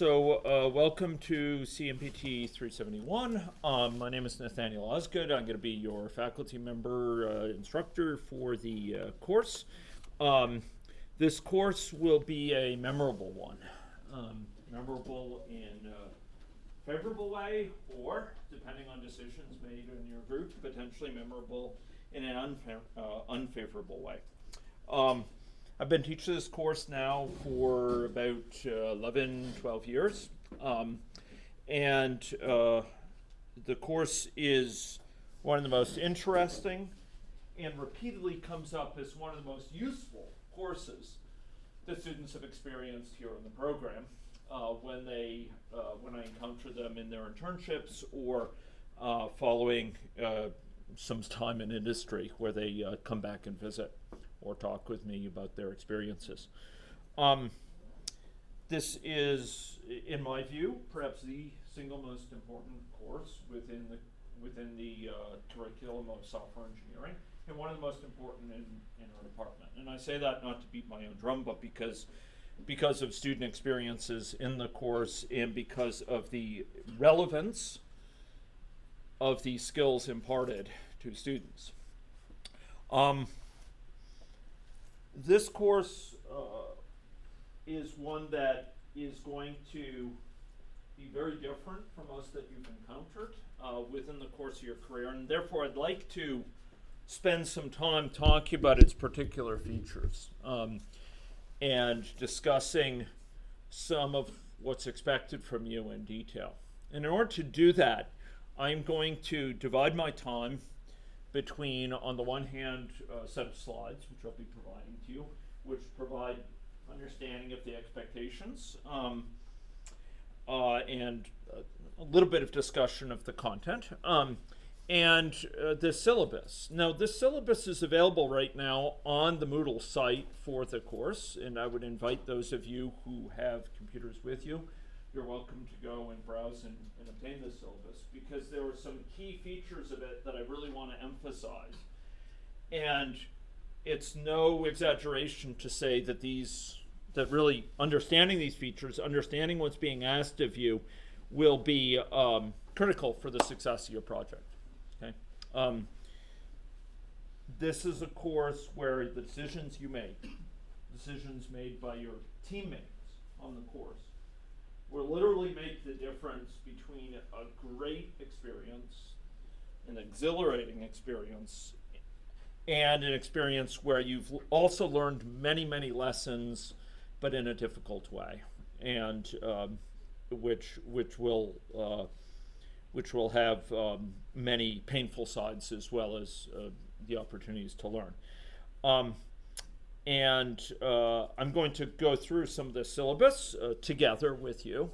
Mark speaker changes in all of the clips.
Speaker 1: Welcome to CMP371. My name is Nathaniel Osgood. I'm going to be your faculty member instructor for the course. This course will be a memorable one. Memorable in a favorable way, or, depending on decisions made in your group, potentially memorable in an unfavorable way. I've been teaching this course now for about 11, 12 years. The course is one of the most interesting and repeatedly comes up as one of the most useful courses that students have experienced here in the program when I encounter them in their internships or following some time in industry where they come back and visit or talk with me about their experiences. This is, in my view, perhaps the single most important course within the curriculum of software engineering, and one of the most important in our department. And I say that not to beat my own drum, but because of student experiences in the course and because of the relevance of the skills imparted to students. This course is one that is going to be very different from most that you've encountered within the course of your career, and therefore I'd like to spend some time talking about its particular features and discussing some of what's expected from you in detail. And in order to do that, I'm going to divide my time between, on the one hand, a set of slides, which I'll be providing to you, which provide understanding of the expectations and a little bit of discussion of the content, and the syllabus. Now, this syllabus is available right now on the Moodle site for the course, and I would invite those of you who have computers with you, you're welcome to go and browse and obtain the syllabus, because there are some key features of it that I really want to emphasize. And it's no exaggeration to say that really understanding these features, understanding what's being asked of you, will be critical for the success of your project. Okay? This is a course where the decisions you make, decisions made by your teammates on the course, will literally make the difference between a great experience, an exhilarating experience, and an experience where you've also learned many, many lessons, but in a difficult way, and which will have many painful sides as well as the opportunities to learn. I'm going to go through some of the syllabus together with you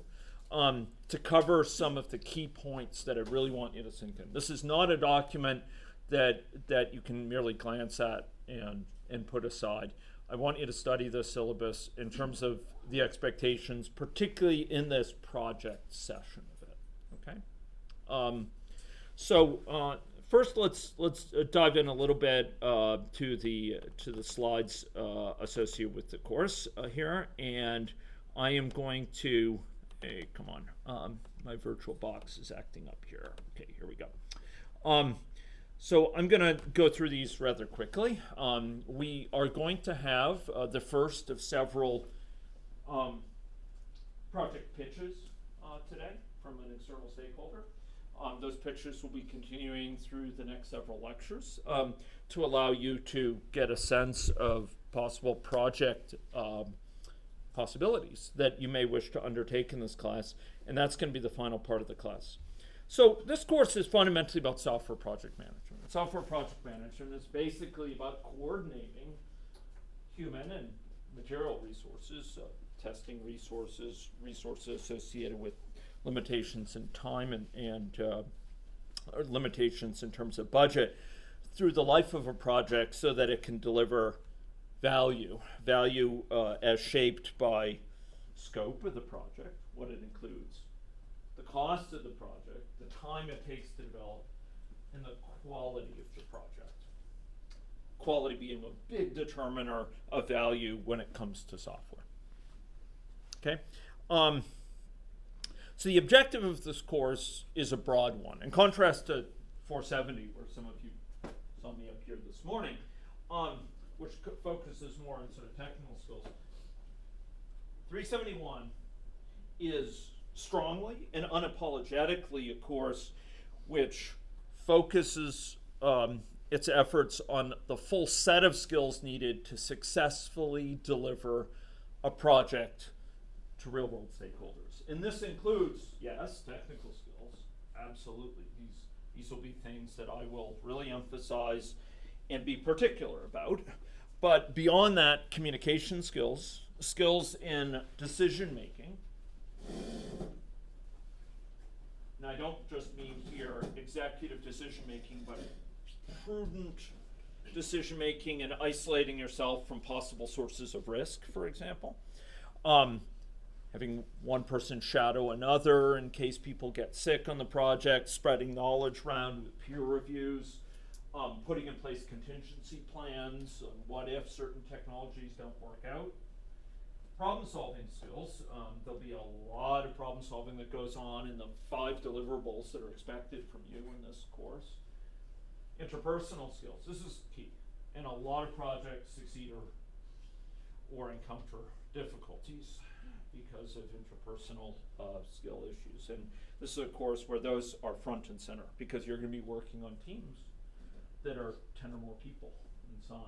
Speaker 1: to cover some of the key points that I really want you to sink in. This is not a document that you can merely glance at and put aside. I want you to study the syllabus in terms of the expectations, particularly in this project session of it. Okay. First, let's dive in a little bit to the slides associated with the course here, and I am going to. Hey, come on, my virtual box is acting up here. Okay, here we go. So I'm going to go through these rather quickly. We are going to have the first of several project pitches today from an external stakeholder. Those pitches will be continuing through the next several lectures to allow you to get a sense of possible project possibilities that you may wish to undertake in this class, and that's going to be the final part of the class. So this course is fundamentally about software project management. Software project management is basically about coordinating human and material resources, testing resources associated with limitations in time and limitations in terms of budget through the life of a project so that it can deliver value as shaped by scope of the project, what it includes, the cost of the project, the time it takes to develop, and the quality of the project. Quality being a big determiner of value when it comes to software. okay? So the objective of this course is a broad one. In contrast to 470, where some of you saw me up here this morning, which focuses more on sort of technical skills, 371 is strongly and unapologetically a course which focuses its efforts on the full set of skills needed to successfully deliver a project to real-world stakeholders. And this includes, yes, technical skills, absolutely. These will be things that I will really emphasize and be particular about. But beyond that, communication skills, skills in decision-making. And I don't just mean here executive decision-making, but prudent decision-making and isolating yourself from possible sources of risk, for example. Having one person shadow another in case people get sick on the project, spreading knowledge around with peer reviews, putting in place contingency plans on what if certain technologies don't work out. Problem-solving skills, there'll be a lot of problem-solving that goes on in the 5 deliverables that are expected from you in this course. Interpersonal skills, this is key. And a lot of projects succeed or encounter difficulties because of interpersonal skill issues. And this is a course where those are front and center because you're going to be working on teams that are 10 or more people in size.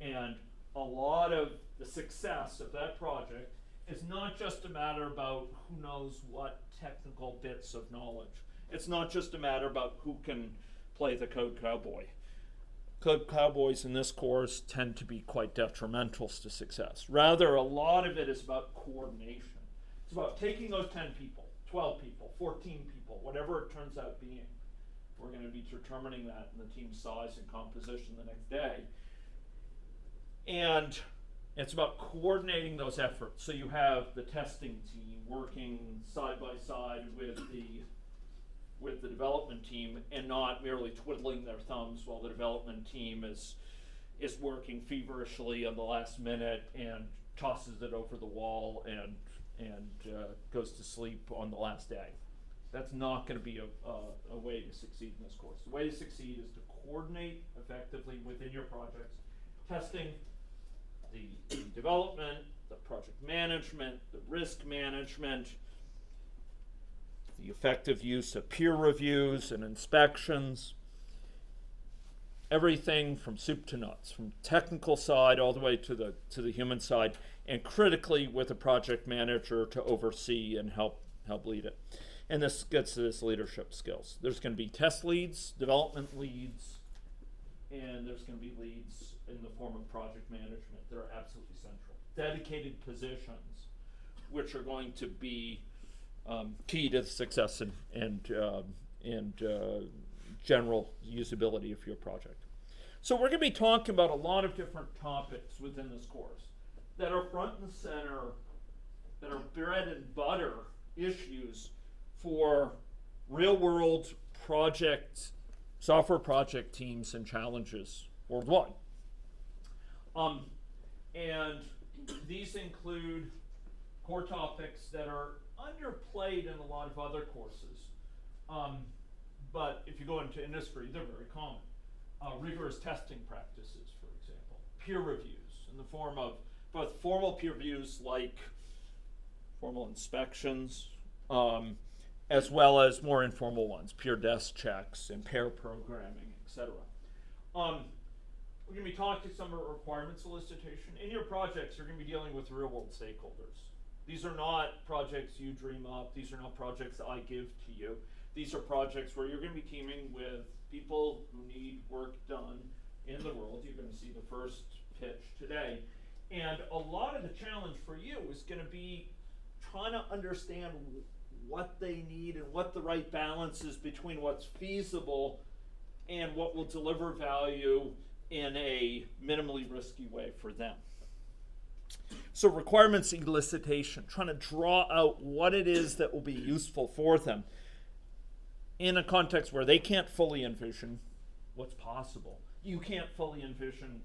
Speaker 1: And a lot of the success of that project is not just a matter about who knows what technical bits of knowledge. It's not just a matter about who can play the code cowboy. Code cowboys in this course tend to be quite detrimental to success. Rather, a lot of it is about coordination. It's about taking those 10 people, 12 people, 14 people, whatever it turns out being. We're going to be determining that in the team size and composition the next day. And it's about coordinating those efforts. So you have the testing team working side by side with the development team and not merely twiddling their thumbs while the development team is working feverishly on the last minute and tosses it over the wall and goes to sleep on the last day. That's not going to be a way to succeed in this course. The way to succeed is to coordinate effectively within your projects, testing, the development, the project management, the risk management, the effective use of peer reviews and inspections, everything from soup to nuts, from technical side all the way to the human side, and critically with a project manager to oversee and help lead it. And this gets to this leadership skills. There's going to be test leads, development leads, and there's going to be leads in the form of project management that are absolutely central. Dedicated positions, which are going to be key to the success and general usability of your project. So we're going to be talking about a lot of different topics within this course that are front and center, that are bread and butter issues for real-world project, software project teams and challenges worldwide. And these include core topics that are underplayed in a lot of other courses. But if you go into industry, they're very common. Rigorous testing practices, for example. Peer reviews in the form of both formal peer reviews like formal inspections, as well as more informal ones, peer desk checks and pair programming, etc. We're going to be talking some about requirement solicitation. In your projects, you're going to be dealing with real-world stakeholders. These are not projects you dream up. These are not projects I give to you. These are projects where you're going to be teaming with people who need work done in the world. You're going to see the first pitch today. And a lot of the challenge for you is going to be trying to understand what they need and what the right balance is between what's feasible and what will deliver value in a minimally risky way for them. So requirements elicitation, trying to draw out what it is that will be useful for them in a context where they can't fully envision what's possible. You can't fully envision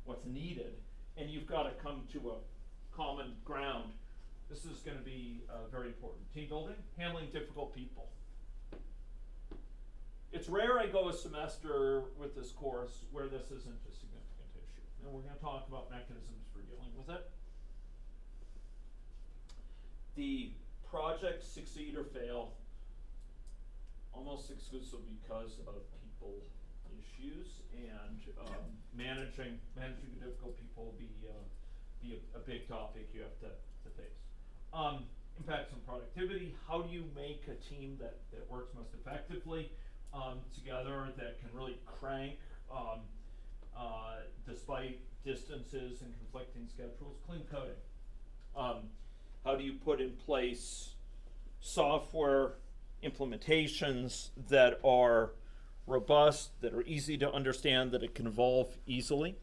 Speaker 1: what's needed, and you've got to come to a common ground. This is going to be very important. Team building, handling difficult people. It's rare I go a semester with this course where this isn't a significant issue. And we're going to talk about mechanisms for dealing with it. The projects succeed or fail almost exclusively because of people issues, and managing difficult people will be a big topic you have to face. Impacts on productivity. How do you make a team that works most effectively together, that can really crank despite distances and conflicting schedules? Clean coding. How do you put in place software implementations that are robust, that are easy to understand, that it can evolve easily?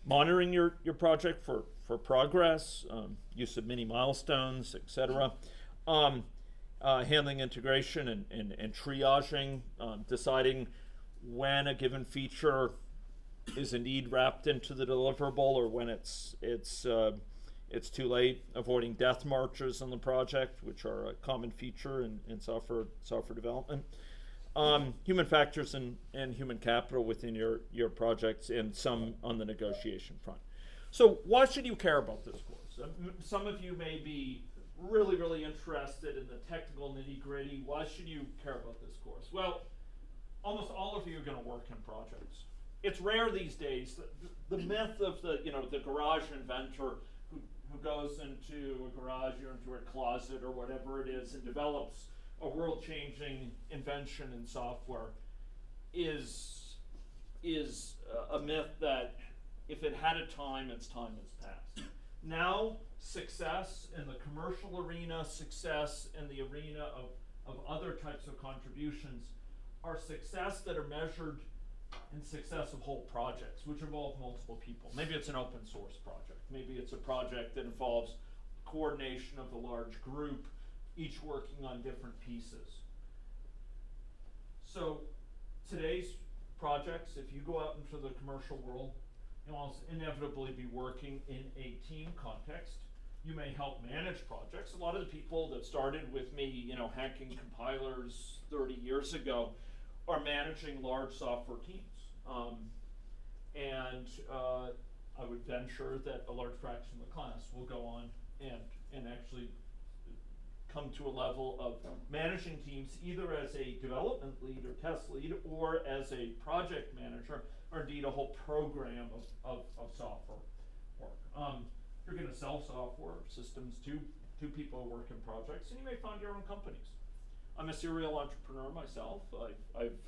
Speaker 1: Monitoring your project for progress, use of mini milestones, etc. Handling integration and triaging, deciding when a given feature is indeed wrapped into the deliverable or when it's too late. Avoiding death marches on the project, which are a common feature in software development. Human factors and human capital within your projects, and some on the negotiation front. So why should you care about this course? Some of you may be really interested in the technical nitty-gritty. Why should you care about this course? Well, almost all of you are going to work in projects. It's rare these days. The myth of the garage inventor who goes into a garage or into a closet or whatever it is and develops a world-changing invention in software is a myth that if it had a time, its time has passed. Now, success in the commercial arena, success in the arena of other types of contributions are success that are measured in success of whole projects, which involve multiple people. Maybe it's an open source project. Maybe it's a project that involves coordination of a large group, each working on different pieces. So today's projects, if you go out into the commercial world, you'll almost inevitably be working in a team context. You may help manage projects. A lot of the people that started with me, hacking compilers 30 years ago, are managing large software teams. I would venture that a large fraction of the class will go on and actually come to a level of managing teams, either as a development lead or test lead, or as a project manager, or indeed a whole program of software work. You're going to sell software systems to people who work in projects, and you may found your own companies. I'm a serial entrepreneur myself. I've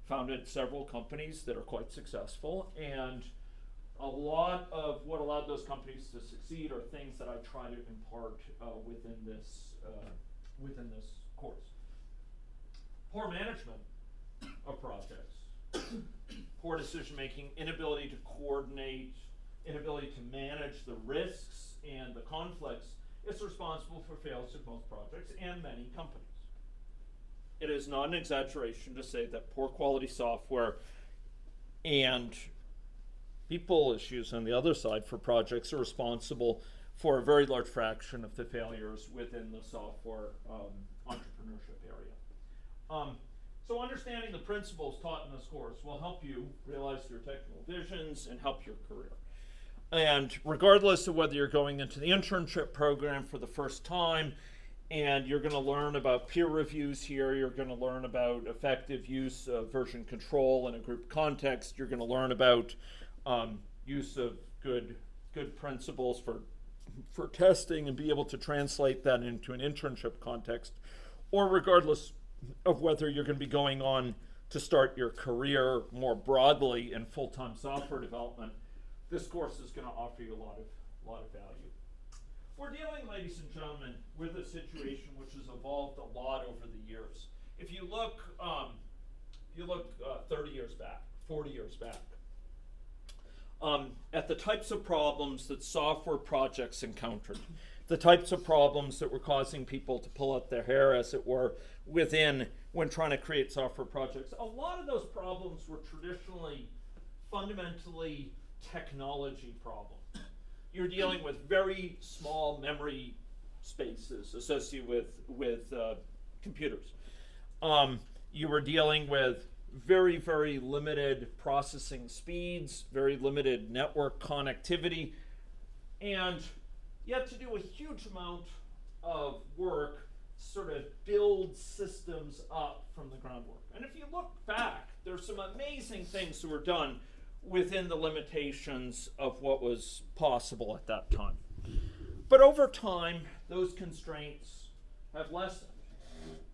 Speaker 1: founded several companies that are quite successful, and a lot of what allowed those companies to succeed are things that I try to impart within this course. Poor management of projects, poor decision making, inability to coordinate, inability to manage the risks and the conflicts is responsible for failures of most projects and many companies. It is not an exaggeration to say that poor quality software and people issues on the other side for projects are responsible for a very large fraction of the failures within the software entrepreneurship area. So understanding the principles taught in this course will help you realize your technical visions and help your career. And regardless of whether you're going into the internship program for the first time, and you're going to learn about peer reviews here, you're going to learn about effective use of version control in a group context, you're going to learn about use of good principles for testing and be able to translate that into an internship context, or regardless of whether you're going to be going on to start your career more broadly in full-time software development, this course is going to offer you a lot of value. We're dealing, ladies and gentlemen, with a situation which has evolved a lot over the years. If you look 30 years back, 40 years back, at the types of problems that software projects encountered, the types of problems that were causing people to pull out their hair, as it were, when trying to create software projects, a lot of those problems were traditionally fundamentally technology problems. you're dealing with very small memory spaces associated with computers. You were dealing with very, very limited processing speeds, very limited network connectivity, and you had to do a huge amount of work to sort of build systems up from the groundwork. And if you look back, there's some amazing things that were done within the limitations of what was possible at that time. But over time, those constraints have lessened.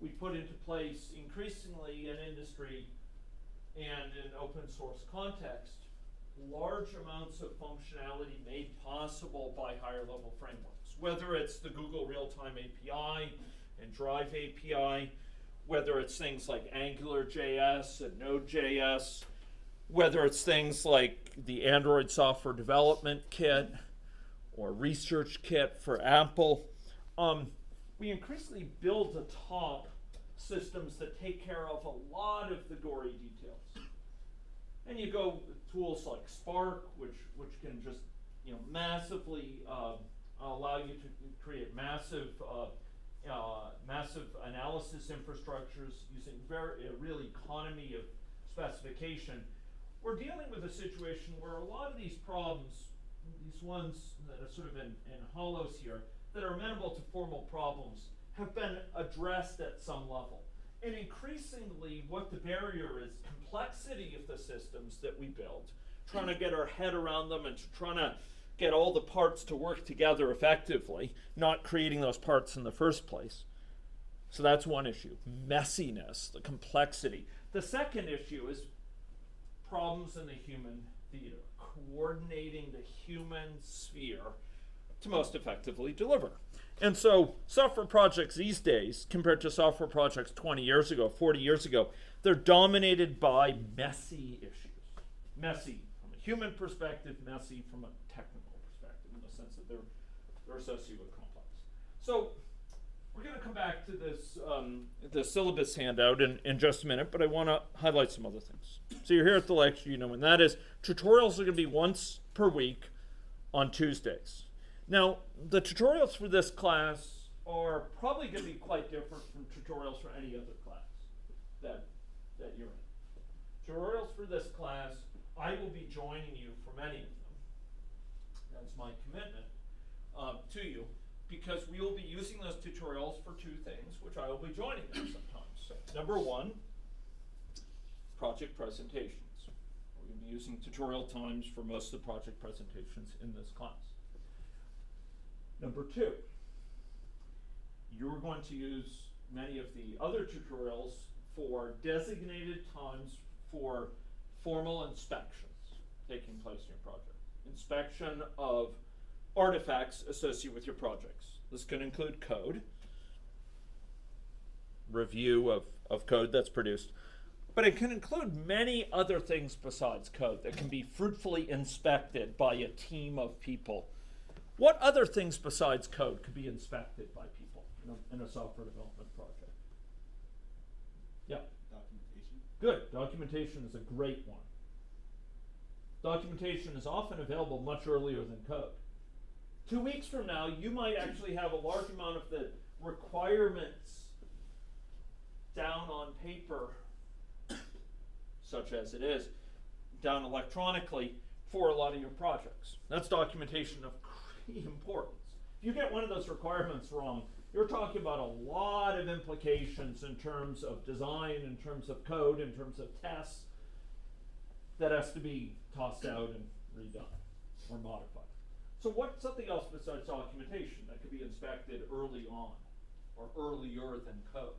Speaker 1: We put into place increasingly in industry and in open source context large amounts of functionality made possible by higher level frameworks, whether it's the Google Real-Time API and Drive API, whether it's things like AngularJS and Node.js, whether it's things like the Android Software Development Kit or Research Kit for Apple. We increasingly build atop systems that take care of a lot of the gory details. And you go with tools like Spark, which can just massively allow you to create massive analysis infrastructures using real economy of specification. We're dealing with a situation where a lot of these problems, these ones that are sort of in hollows here, that are amenable to formal problems, have been addressed at some level. And increasingly, what the barrier is, complexity of the systems that we build, trying to get our head around them and trying to get all the parts to work together effectively, not creating those parts in the first place. So that's one issue, messiness, the complexity. The second issue is problems in the human theater, coordinating the human sphere to most effectively deliver. And so software projects these days, compared to software projects 20 years ago, 40 years ago, they're dominated by messy issues. Messy from a human perspective, messy from a technical perspective, in the sense that they're associated with complex. So we're going to come back to this the syllabus handout in just a minute, but I want to highlight some other things. So you're here at the lecture, and that is tutorials are going to be once per week on Tuesdays. Now, the tutorials for this class are probably going to be quite different from tutorials for any other class that you're in. Tutorials for this class, I will be joining you for many of them. That's my commitment to you, because we will be using those tutorials for two things, which I will be joining them sometimes. So, number one, project presentations. We're going to be using tutorial times for most of the project presentations in this class. Number two, you're going to use many of the other tutorials for designated times for formal inspections taking place in your project. Inspection of artifacts associated with your projects. This can include code, review of code that's produced, but it can include many other things besides code that can be fruitfully inspected by a team of people. What other things besides code could be inspected by people in a software development project? Yeah.
Speaker 2: Documentation.
Speaker 1: Good. Documentation is a great one. Documentation is often available much earlier than code. 2 weeks from now, you might actually have a large amount of the requirements down on paper, such as it is, down electronically for a lot of your projects. That's documentation of importance. If you get one of those requirements wrong, you're talking about a lot of implications in terms of design, in terms of code, in terms of tests that has to be tossed out and redone or modified. So what's something else besides documentation that could be inspected early on or earlier than code?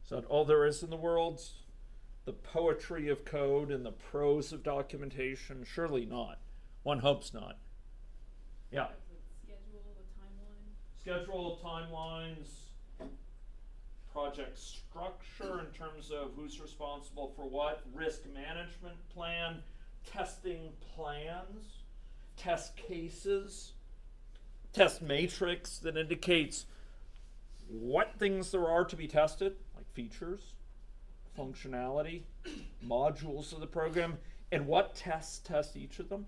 Speaker 1: Is that all there is in the world? The poetry of code and the prose of documentation? Surely not. One hopes not. Yeah. Schedule, timelines, project structure in terms of who's responsible for what, risk management plan, testing plans, test cases, test matrix that indicates what things there are to be tested, like features, functionality, modules of the program, and what tests test each of them.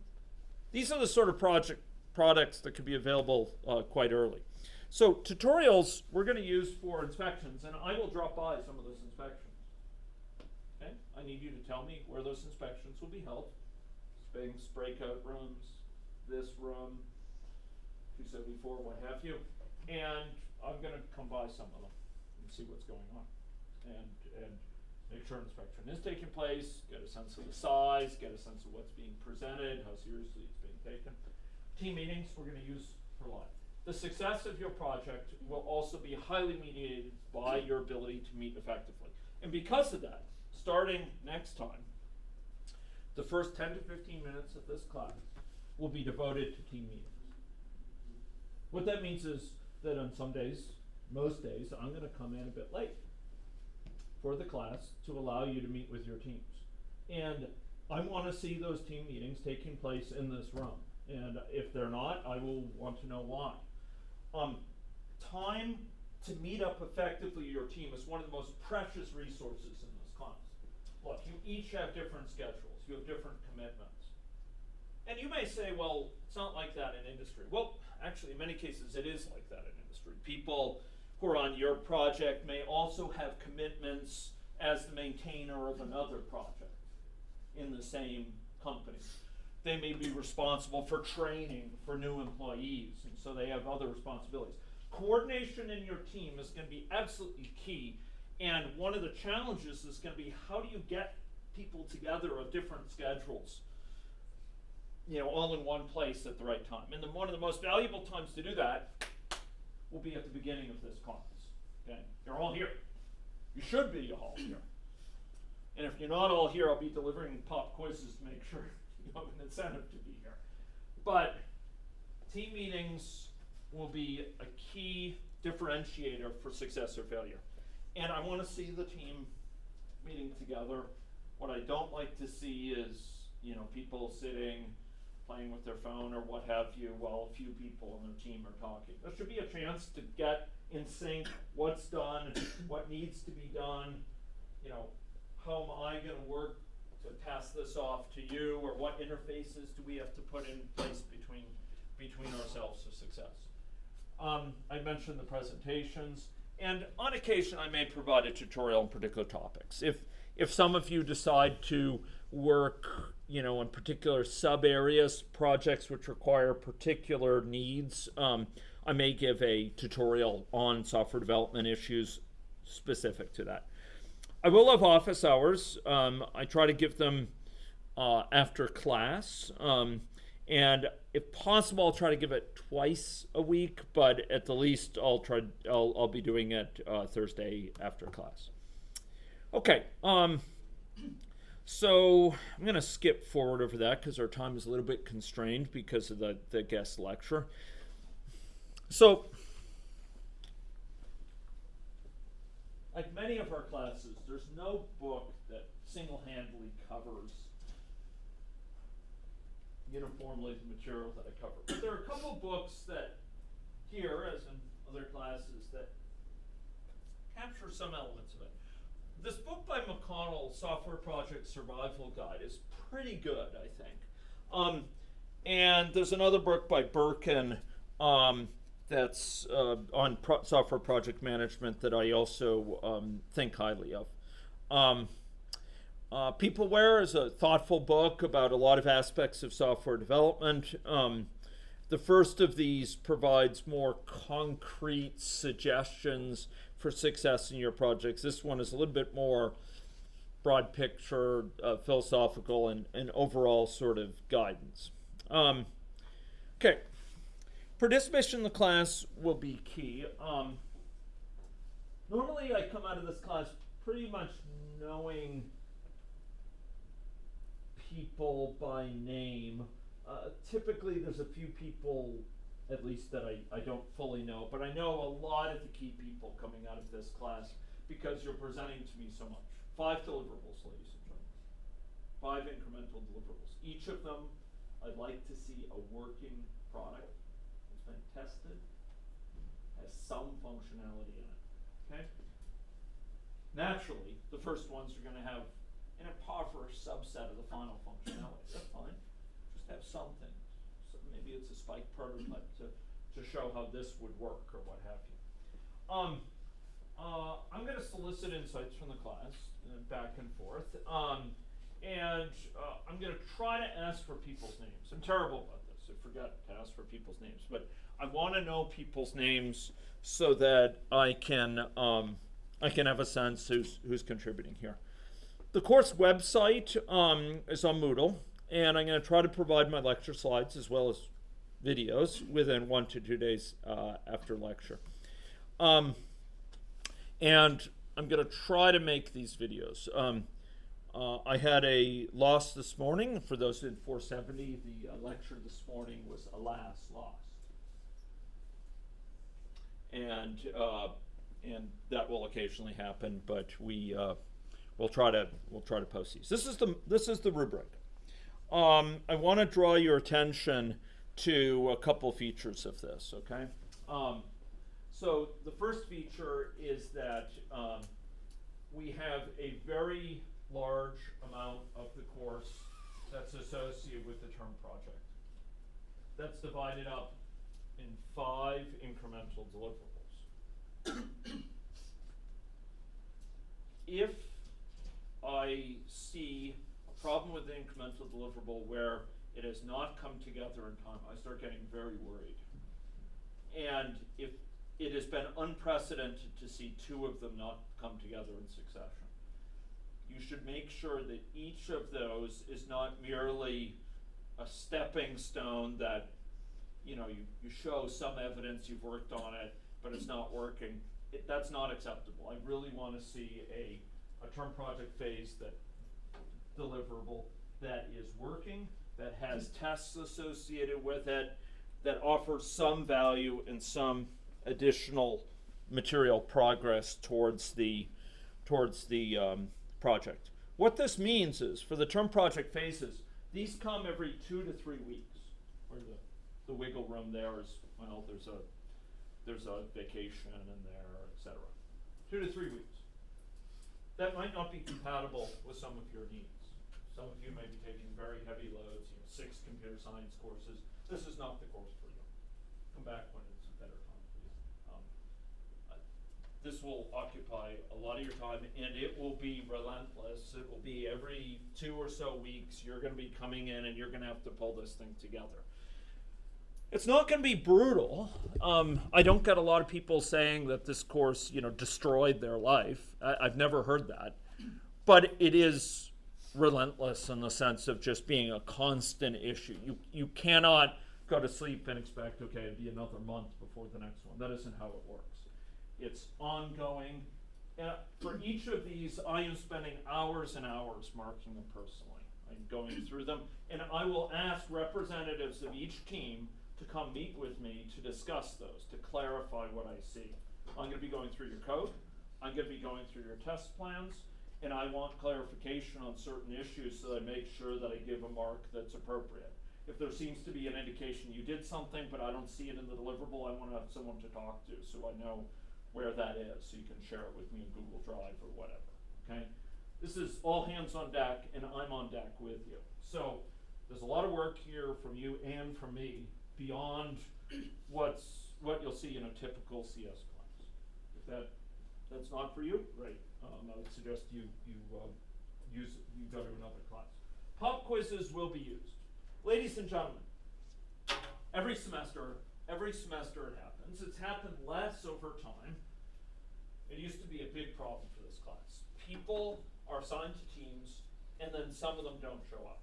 Speaker 1: These are the sort of products that could be available quite early. So tutorials we're going to use for inspections, and I will drop by some of those inspections. Okay? I need you to tell me where those inspections will be held. Spinks, breakout rooms, this room, 274, what have you. And I'm going to come by some of them and see what's going on. And make sure inspection is taking place, get a sense of the size, get a sense of what's being presented, how seriously it's being taken. Team meetings we're going to use for live. The success of your project will also be highly mediated by your ability to meet effectively. And because of that, starting next time, the first 10 to 15 minutes of this class will be devoted to team meetings. What that means is that on some days, most days, I'm going to come in a bit late for the class to allow you to meet with your teams. And I want to see those team meetings taking place in this room. And if they're not, I will want to know why. Time to meet up effectively your team is one of the most precious resources in this class. Look, you each have different schedules. You have different commitments. And you may say, well, it's not like that in industry. Well, actually, in many cases, it is like that in industry. People who are on your project may also have commitments as the maintainer of another project in the same company. They may be responsible for training for new employees, and so they have other responsibilities. Coordination in your team is going to be absolutely key, and one of the challenges is going to be how do you get people together of different schedules, all in one place at the right time. And one of the most valuable times to do that will be at the beginning of this class. Okay, you're all here. You should be all here. And if you're not all here, I'll be delivering pop quizzes to make sure you have an incentive to be here. But team meetings will be a key differentiator for success or failure. And I want to see the team meeting together. What I don't like to see is, people sitting, playing with their phone or what have you, while a few people on their team are talking. There should be a chance to get in sync what's done, what needs to be done, how am I going to work to pass this off to you, or what interfaces do we have to put in place between ourselves for success. I mentioned the presentations, and on occasion I may provide a tutorial on particular topics. If some of you decide to work in particular sub-areas, projects which require particular needs, I may give a tutorial on software development issues specific to that. I will have office hours. I try to give them after class, and if possible, I'll try to give it twice a week. But at the least, I'll be doing it Thursday after class. Okay. So I'm going to skip forward over that because our time is a little bit constrained because of the guest lecture. So, like many of our classes, there's no book that single-handedly covers uniformly the material that I cover. But there are a couple books that here, as in other classes, that capture some elements of it. This book by McConnell, Software Project Survival Guide, is pretty good, I think. And there's another book by Birkin that's on software project management that I also think highly of. Peopleware is a thoughtful book about a lot of aspects of software development. The first of these provides more concrete suggestions for success in your projects. This one is a little bit more broad picture, philosophical, and overall sort of guidance. Okay. Participation in the class will be key. Normally I come out of this class pretty much knowing people by name. Typically there's a few people, at least that I don't fully know, but I know a lot of the key people coming out of this class because you're presenting to me so much. 5 deliverables, ladies and gentlemen. 5 incremental deliverables. Each of them, I'd like to see a working product that's been tested, has some functionality in it, okay? Naturally, the first ones are going to have an impoverished subset of the final functionality. That's fine. Just have something. So maybe it's a spike prototype to show how this would work or what have you. I'm going to solicit insights from the class back and forth. And I'm going to try to ask for people's names. I'm terrible about this. I forget to ask for people's names. But I want to know people's names so that I can have a sense who's contributing here. The course website is on Moodle, and I'm going to try to provide my lecture slides as well as videos within 1 to 2 days after lecture. And I'm going to try to make these videos. I had a loss this morning. For those in 470, the lecture this morning was alas lost. And that will occasionally happen, but we'll try to post these. This is the rubric. I want to draw your attention to a couple features of this. Okay. So the first feature is that we have a very large amount of the course that's associated with the term project. That's divided up in 5 incremental deliverables. If I see a problem with the incremental deliverable where it has not come together in time, I start getting very worried. And if it has been unprecedented to see 2 of them not come together in succession, you should make sure that each of those is not merely a stepping stone that you show some evidence you've worked on it, but it's not working. That's not acceptable. I really want to see a term project phase that deliverable that is working, that has tests associated with it, that offers some value and some additional material progress towards the project. What this means is, for the term project phases, these come every 2 to 3 weeks. Where the wiggle room there is, well, there's a vacation in there, etc. 2 to 3 weeks. That might not be compatible with some of your needs. Some of you may be taking very heavy loads, 6 computer science courses. This is not the course for you. Come back when it's a better time for you. This will occupy a lot of your time, and it will be relentless. It will be every 2 or so weeks you're going to be coming in and you're going to have to pull this thing together. It's not going to be brutal. I don't get a lot of people saying that this course, destroyed their life. I've never heard that. But it is relentless in the sense of just being a constant issue. You cannot go to sleep and expect, okay, it'll be another month before the next one. That isn't how it works. It's ongoing. For each of these, I am spending hours and hours marking them personally. I'm going through them, and I will ask representatives of each team to come meet with me to discuss those, to clarify what I see. I'm going to be going through your code. I'm going to be going through your test plans, and I want clarification on certain issues so that I make sure that I give a mark that's appropriate. If there seems to be an indication you did something, but I don't see it in the deliverable, I want to have someone to talk to so I know where that is, so you can share it with me in Google Drive or whatever, okay? This is all hands on deck, and I'm on deck with you. So there's a lot of work here from you and from me beyond what you'll see in a typical CS class. If that's not for you, right? I would suggest you go to another class. Pop quizzes will be used. Ladies and gentlemen, every semester it happens. It's happened less over time. It used to be a big problem for this class. People are assigned to teams, and then some of them don't show up.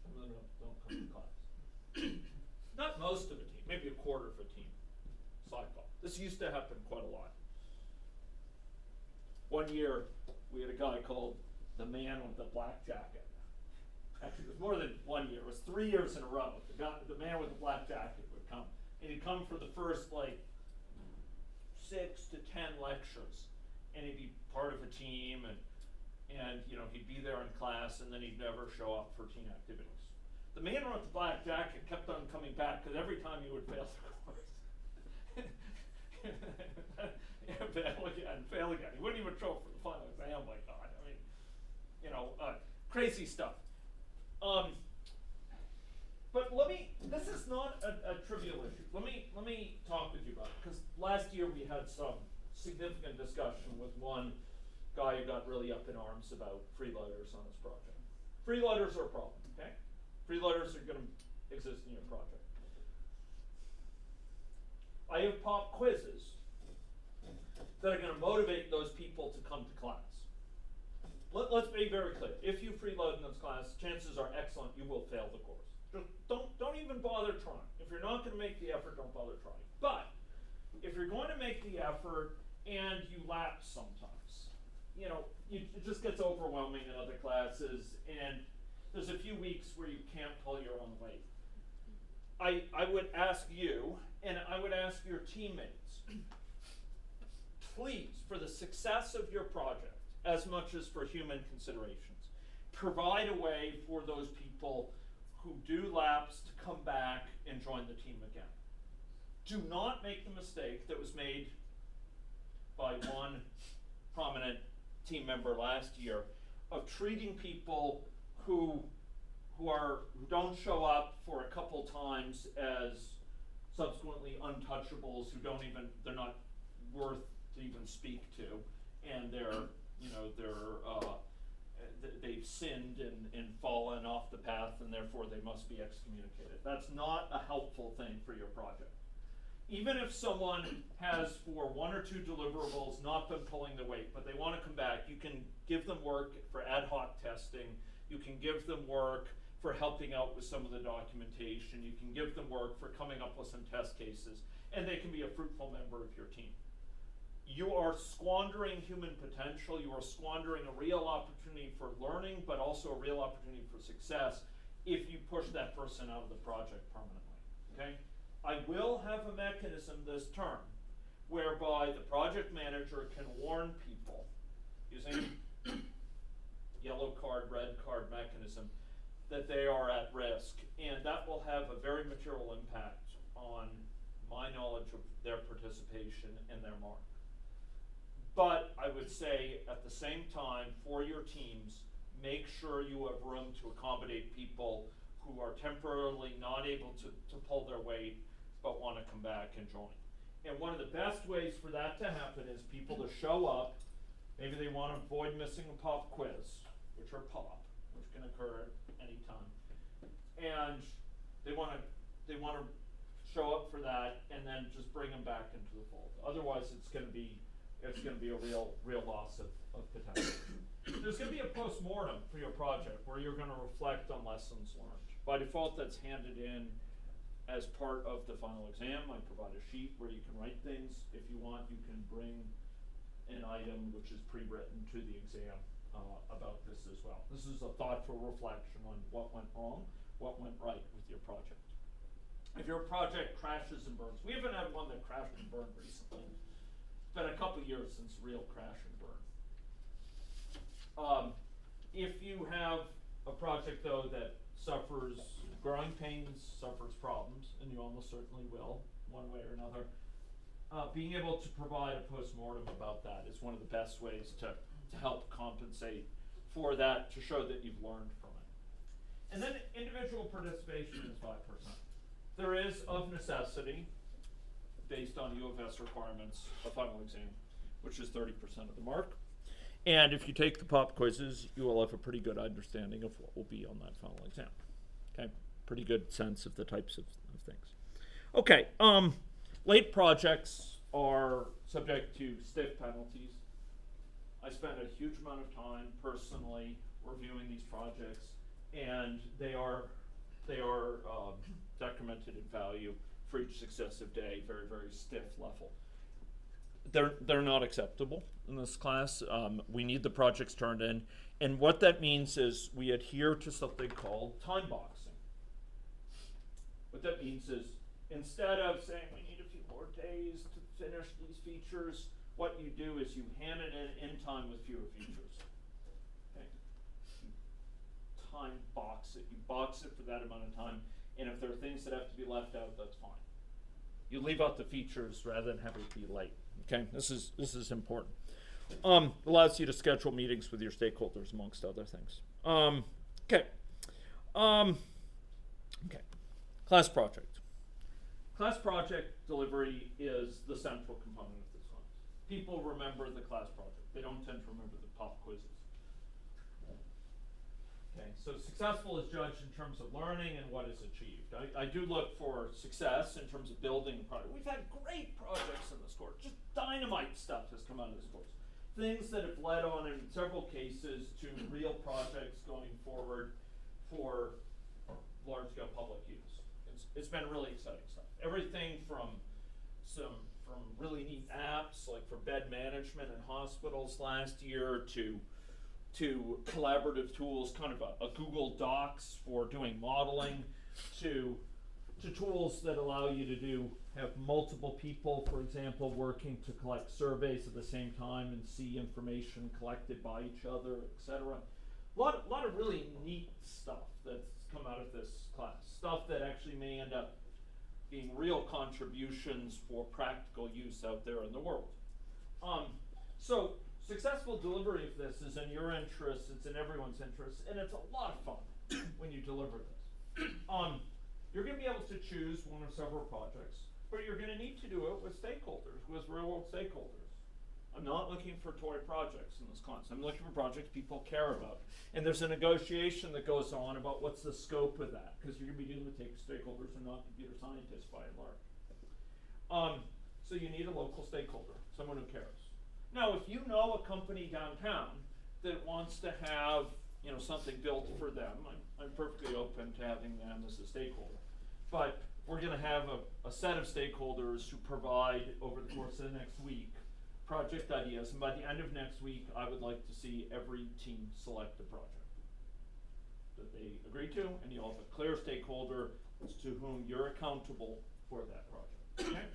Speaker 1: Some of them don't come to class. Not most of a team, maybe a quarter of a team cycle. This used to happen quite a lot. One year, we had a guy called the man with the black jacket. Actually, it was more than 1 year. It was 3 years in a row. The man with the black jacket would come. And he'd come for the first, 6 to 10 lectures. And he'd be part of a team, and he'd be there in class, and then he'd never show up for team activities. The man with the black jacket kept on coming back, because every time he would fail the course. and fail again. He wouldn't even show up for the final exam. My God, I mean, crazy stuff. But this is not a trivial issue. Let me talk with you about it, because last year we had some significant discussion with one guy who got really up in arms about freeloaders on his project. Freeloaders are a problem, okay? Freeloaders are going to exist in your project. I have pop quizzes that are going to motivate those people to come to class. Let's be very clear. If you freeload in this class, chances are excellent you will fail the course. Just don't even bother trying. If you're not going to make the effort, don't bother trying. But if you're going to make the effort and you lapse sometimes, it just gets overwhelming in other classes, and there's a few weeks where you can't pull your own weight. I would ask you, and I would ask your teammates, please, for the success of your project, as much as for human considerations, provide a way for those people who do lapse to come back and join the team again. Do not make the mistake that was made by one prominent team member last year of treating people who don't show up for a couple times as subsequently untouchables, they're not worth to even speak to, and they've sinned and fallen off the path, and therefore they must be excommunicated. That's not a helpful thing for your project. Even if someone has, for one or two deliverables, not been pulling the weight, but they want to come back, you can give them work for ad hoc testing. You can give them work for helping out with some of the documentation. You can give them work for coming up with some test cases, and they can be a fruitful member of your team. You are squandering human potential. You are squandering a real opportunity for learning, but also a real opportunity for success if you push that person out of the project permanently, okay? I will have a mechanism this term whereby the project manager can warn people using yellow card, red card mechanism that they are at risk, and that will have a very material impact on my knowledge of their participation and their mark. But I would say at the same time, for your teams, make sure you have room to accommodate people who are temporarily not able to pull their weight but want to come back and join. And one of the best ways for that to happen is people to show up. Maybe they want to avoid missing a pop quiz, which can occur at any time. And they want to show up for that and then just bring them back into the fold. Otherwise, it's going to be a real loss of potential. There's going to be a post-mortem for your project where you're going to reflect on lessons learned. By default, that's handed in as part of the final exam. I provide a sheet where you can write things. If you want, you can bring an item which is pre-written to the exam about this as well. This is a thoughtful reflection on what went wrong, what went right with your project. If your project crashes and burns, we haven't had one that crashed and burned recently. It's been a couple years since real crash and burn. If you have a project, though, that suffers growing pains, suffers problems, and you almost certainly will, one way or another, being able to provide a post-mortem about that is one of the best ways to help compensate for that, to show that you've learned from it. And then individual participation is 5%. There is, of necessity, based on U of S requirements, a final exam, which is 30% of the mark. And if you take the pop quizzes, you will have a pretty good understanding of what will be on that final exam. Okay, pretty good sense of the types of things. Okay, late projects are subject to stiff penalties. I spend a huge amount of time personally reviewing these projects, and they are decremented in value for each successive day, very, very stiff level. They're not acceptable in this class. We need the projects turned in, and what that means is we adhere to something called time boxing. What that means is instead of saying we need a few more days to finish these features, what you do is you hand it in time with fewer features. Okay? You time box it. You box it for that amount of time, and if there are things that have to be left out, that's fine. You leave out the features rather than have it be late. Okay, this is important. Allows you to schedule meetings with your stakeholders, amongst other things. Okay. Okay. Class project. Class project delivery is the central component of this class. People remember the class project. They don't tend to remember the pop quizzes. Okay, so successful is judged in terms of learning and what is achieved. I do look for success in terms of building a product. We've had great projects in this course. Just dynamite stuff has come out of this course. Things that have led on in several cases to real projects going forward for large-scale public use. It's been really exciting stuff. Everything from really neat apps like for bed management in hospitals last year to collaborative tools, kind of a Google Docs for doing modeling, to tools that allow you to have multiple people, for example, working to collect surveys at the same time and see information collected by each other, etc. A lot of really neat stuff that's come out of this class. Stuff that actually may end up being real contributions for practical use out there in the world. So successful delivery of this is in your interest, it's in everyone's interest, and it's a lot of fun when you deliver this. You're going to be able to choose one of several projects, but you're going to need to do it with stakeholders, with real-world stakeholders. I'm not looking for toy projects in this class. I'm looking for projects people care about. And there's a negotiation that goes on about what's the scope of that, because you're going to be dealing with stakeholders and not computer scientists by and large. So you need a local stakeholder, someone who cares. Now, if you know a company downtown that wants to have something built for them, I'm perfectly open to having them as a stakeholder. But we're going to have a set of stakeholders who provide, over the course of the next week, project ideas. And by the end of next week, I would like to see every team select a project that they agree to, and you'll have a clear stakeholder as to whom you're accountable for that project. Okay?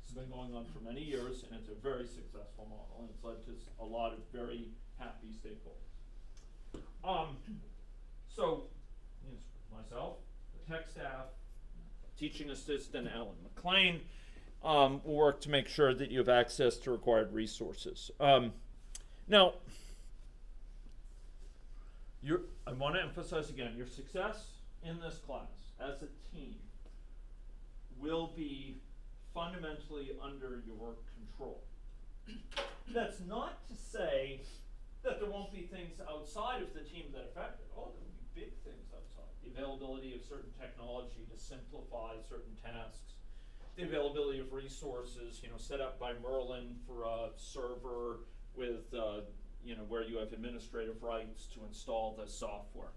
Speaker 1: This has been going on for many years, and it's a very successful model, and it's led to a lot of very happy stakeholders. So, myself, the tech staff, teaching assistant Alan McLean, will work to make sure that you have access to required resources. Now, I want to emphasize again, your success in this class as a team will be fundamentally under your control. That's not to say that there won't be things outside of the team that affect it. Oh, there will be big things outside. The availability of certain technology to simplify certain tasks, the availability of resources, set up by Merlin for a server with, where you have administrative rights to install the software.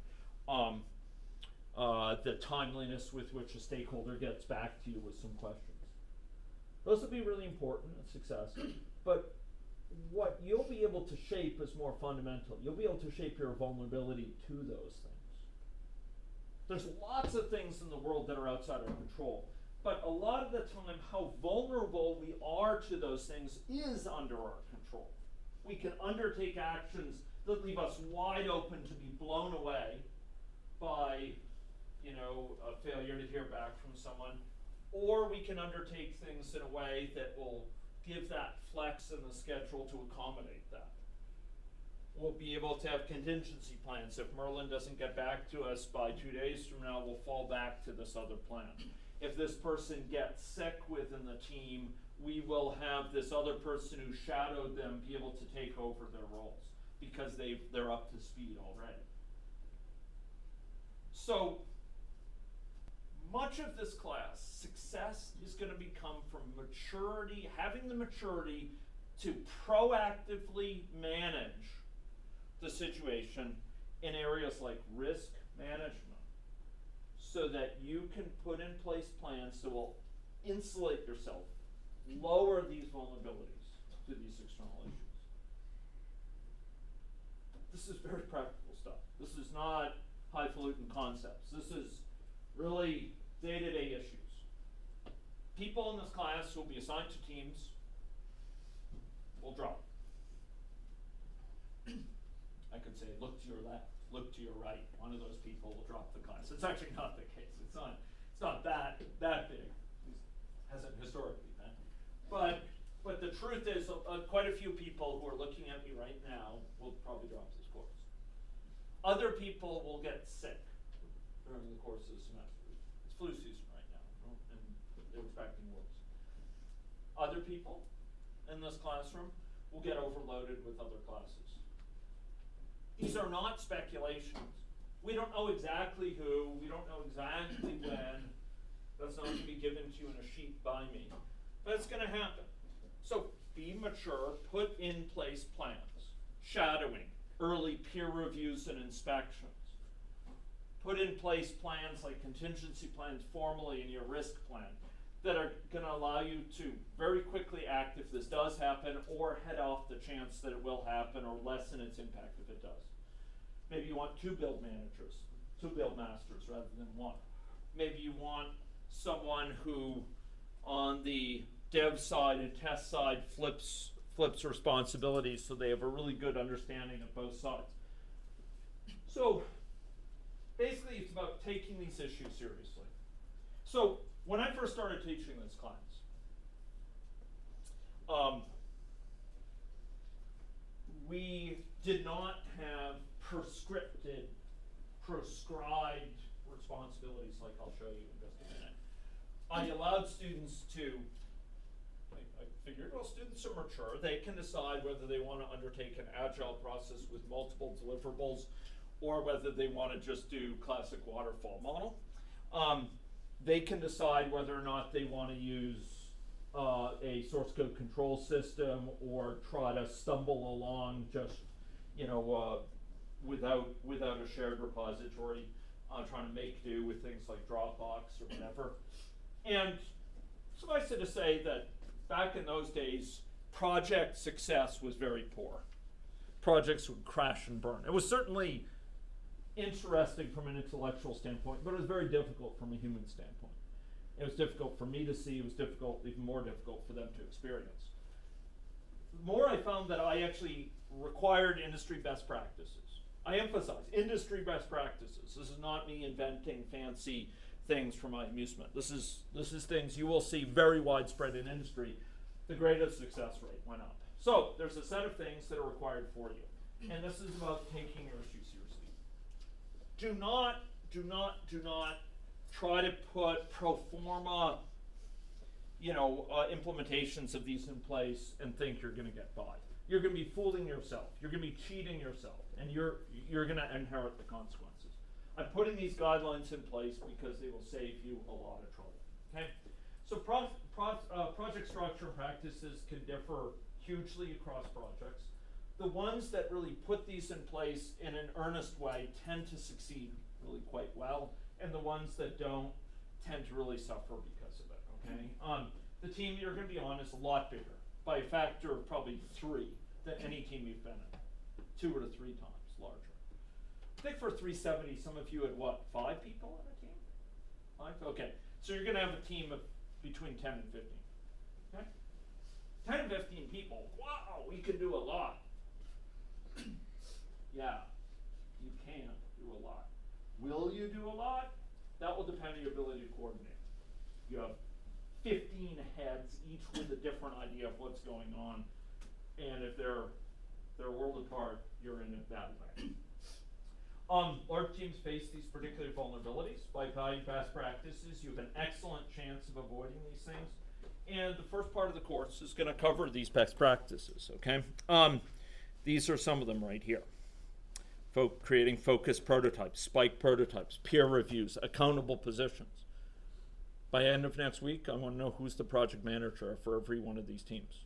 Speaker 1: The timeliness with which a stakeholder gets back to you with some questions. Those will be really important in success, but what you'll be able to shape is more fundamental. You'll be able to shape your vulnerability to those things. There's lots of things in the world that are outside our control, but a lot of the time, how vulnerable we are to those things is under our control. We can undertake actions that leave us wide open to be blown away by, a failure to hear back from someone, or we can undertake things in a way that will give that flex in the schedule to accommodate that. We'll be able to have contingency plans. If Merlin doesn't get back to us by 2 days from now, we'll fall back to this other plan. If this person gets sick within the team, we will have this other person who shadowed them be able to take over their roles because they're up to speed already. So much of this class, success is going to become from maturity, having the maturity to proactively manage the situation in areas like risk management, so that you can put in place plans that will insulate yourself, lower these vulnerabilities to these external issues. This is very practical stuff. This is not highfalutin concepts. This is really day-to-day issues. People in this class who will be assigned to teams will drop. I could say, look to your left, look to your right. One of those people will drop the class. It's actually not the case. It's not that big. It hasn't historically been. But But the truth is, quite a few people who are looking at me right now will probably drop this course. Other people will get sick during the course of the semester. It's flu season right now, and they're expecting worse. Other people in this classroom will get overloaded with other classes. These are not speculations. We don't know exactly who, we don't know exactly when. That's not going to be given to you in a sheet by me. But it's going to happen. So be mature, put in place plans, shadowing, early peer reviews and inspections. Put in place plans like contingency plans formally in your risk plan that are going to allow you to very quickly act if this does happen, or head off the chance that it will happen, or lessen its impact if it does. Maybe you want 2 build managers, 2 build masters rather than 1. Maybe you want someone who on the dev side and test side flips responsibilities so they have a really good understanding of both sides. So basically it's about taking these issues seriously. So when I first started teaching this class, we did not have prescribed responsibilities like I'll show you in just a minute. I allowed students to, I figured, well, students are mature. They can decide whether they want to undertake an agile process with multiple deliverables or whether they want to just do classic waterfall model. They can decide whether or not they want to use a source code control system or try to stumble along just, without a shared repository, trying to make do with things like Dropbox or whatever. And suffice it to say that back in those days, project success was very poor. Projects would crash and burn. It was certainly interesting from an intellectual standpoint, but it was very difficult from a human standpoint. It was difficult for me to see, it was even more difficult for them to experience. The more I found that I actually required industry best practices. I emphasize industry best practices. This is not me inventing fancy things for my amusement. This is things you will see very widespread in industry. The greatest success rate went up. So there's a set of things that are required for you. And this is about taking your issue seriously. Do not try to put pro forma implementations of these in place and think you're going to get by. You're going to be fooling yourself. You're going to be cheating yourself, and you're going to inherit the consequences. I'm putting these guidelines in place because they will save you a lot of trouble. Okay, so project structure practices can differ hugely across projects. The ones that really put these in place in an earnest way tend to succeed really quite well, and the ones that don't tend to really suffer because of it. Okay, the team you're going to be on is a lot bigger, by a factor of probably 3 than any team you've been in, 2 to 3 times larger. I think for 370, some of you had what, 5 people on a team? 5? Okay, so you're going to have a team of between 10 and 15. Okay, 10 and 15 people. Wow, we can do a lot. Yeah, you can do a lot. Will you do a lot? That will depend on your ability to coordinate. You have 15 heads, each with a different idea of what's going on, and if they're a world apart, you're in a bad way. Large teams face these particular vulnerabilities. By valuing best practices, you have an excellent chance of avoiding these things. And the first part of the course is going to cover these best practices. Okay, these are some of them right here. Creating focused prototypes, spike prototypes, peer reviews, accountable positions. By end of next week, I want to know who's the project manager for every one of these teams.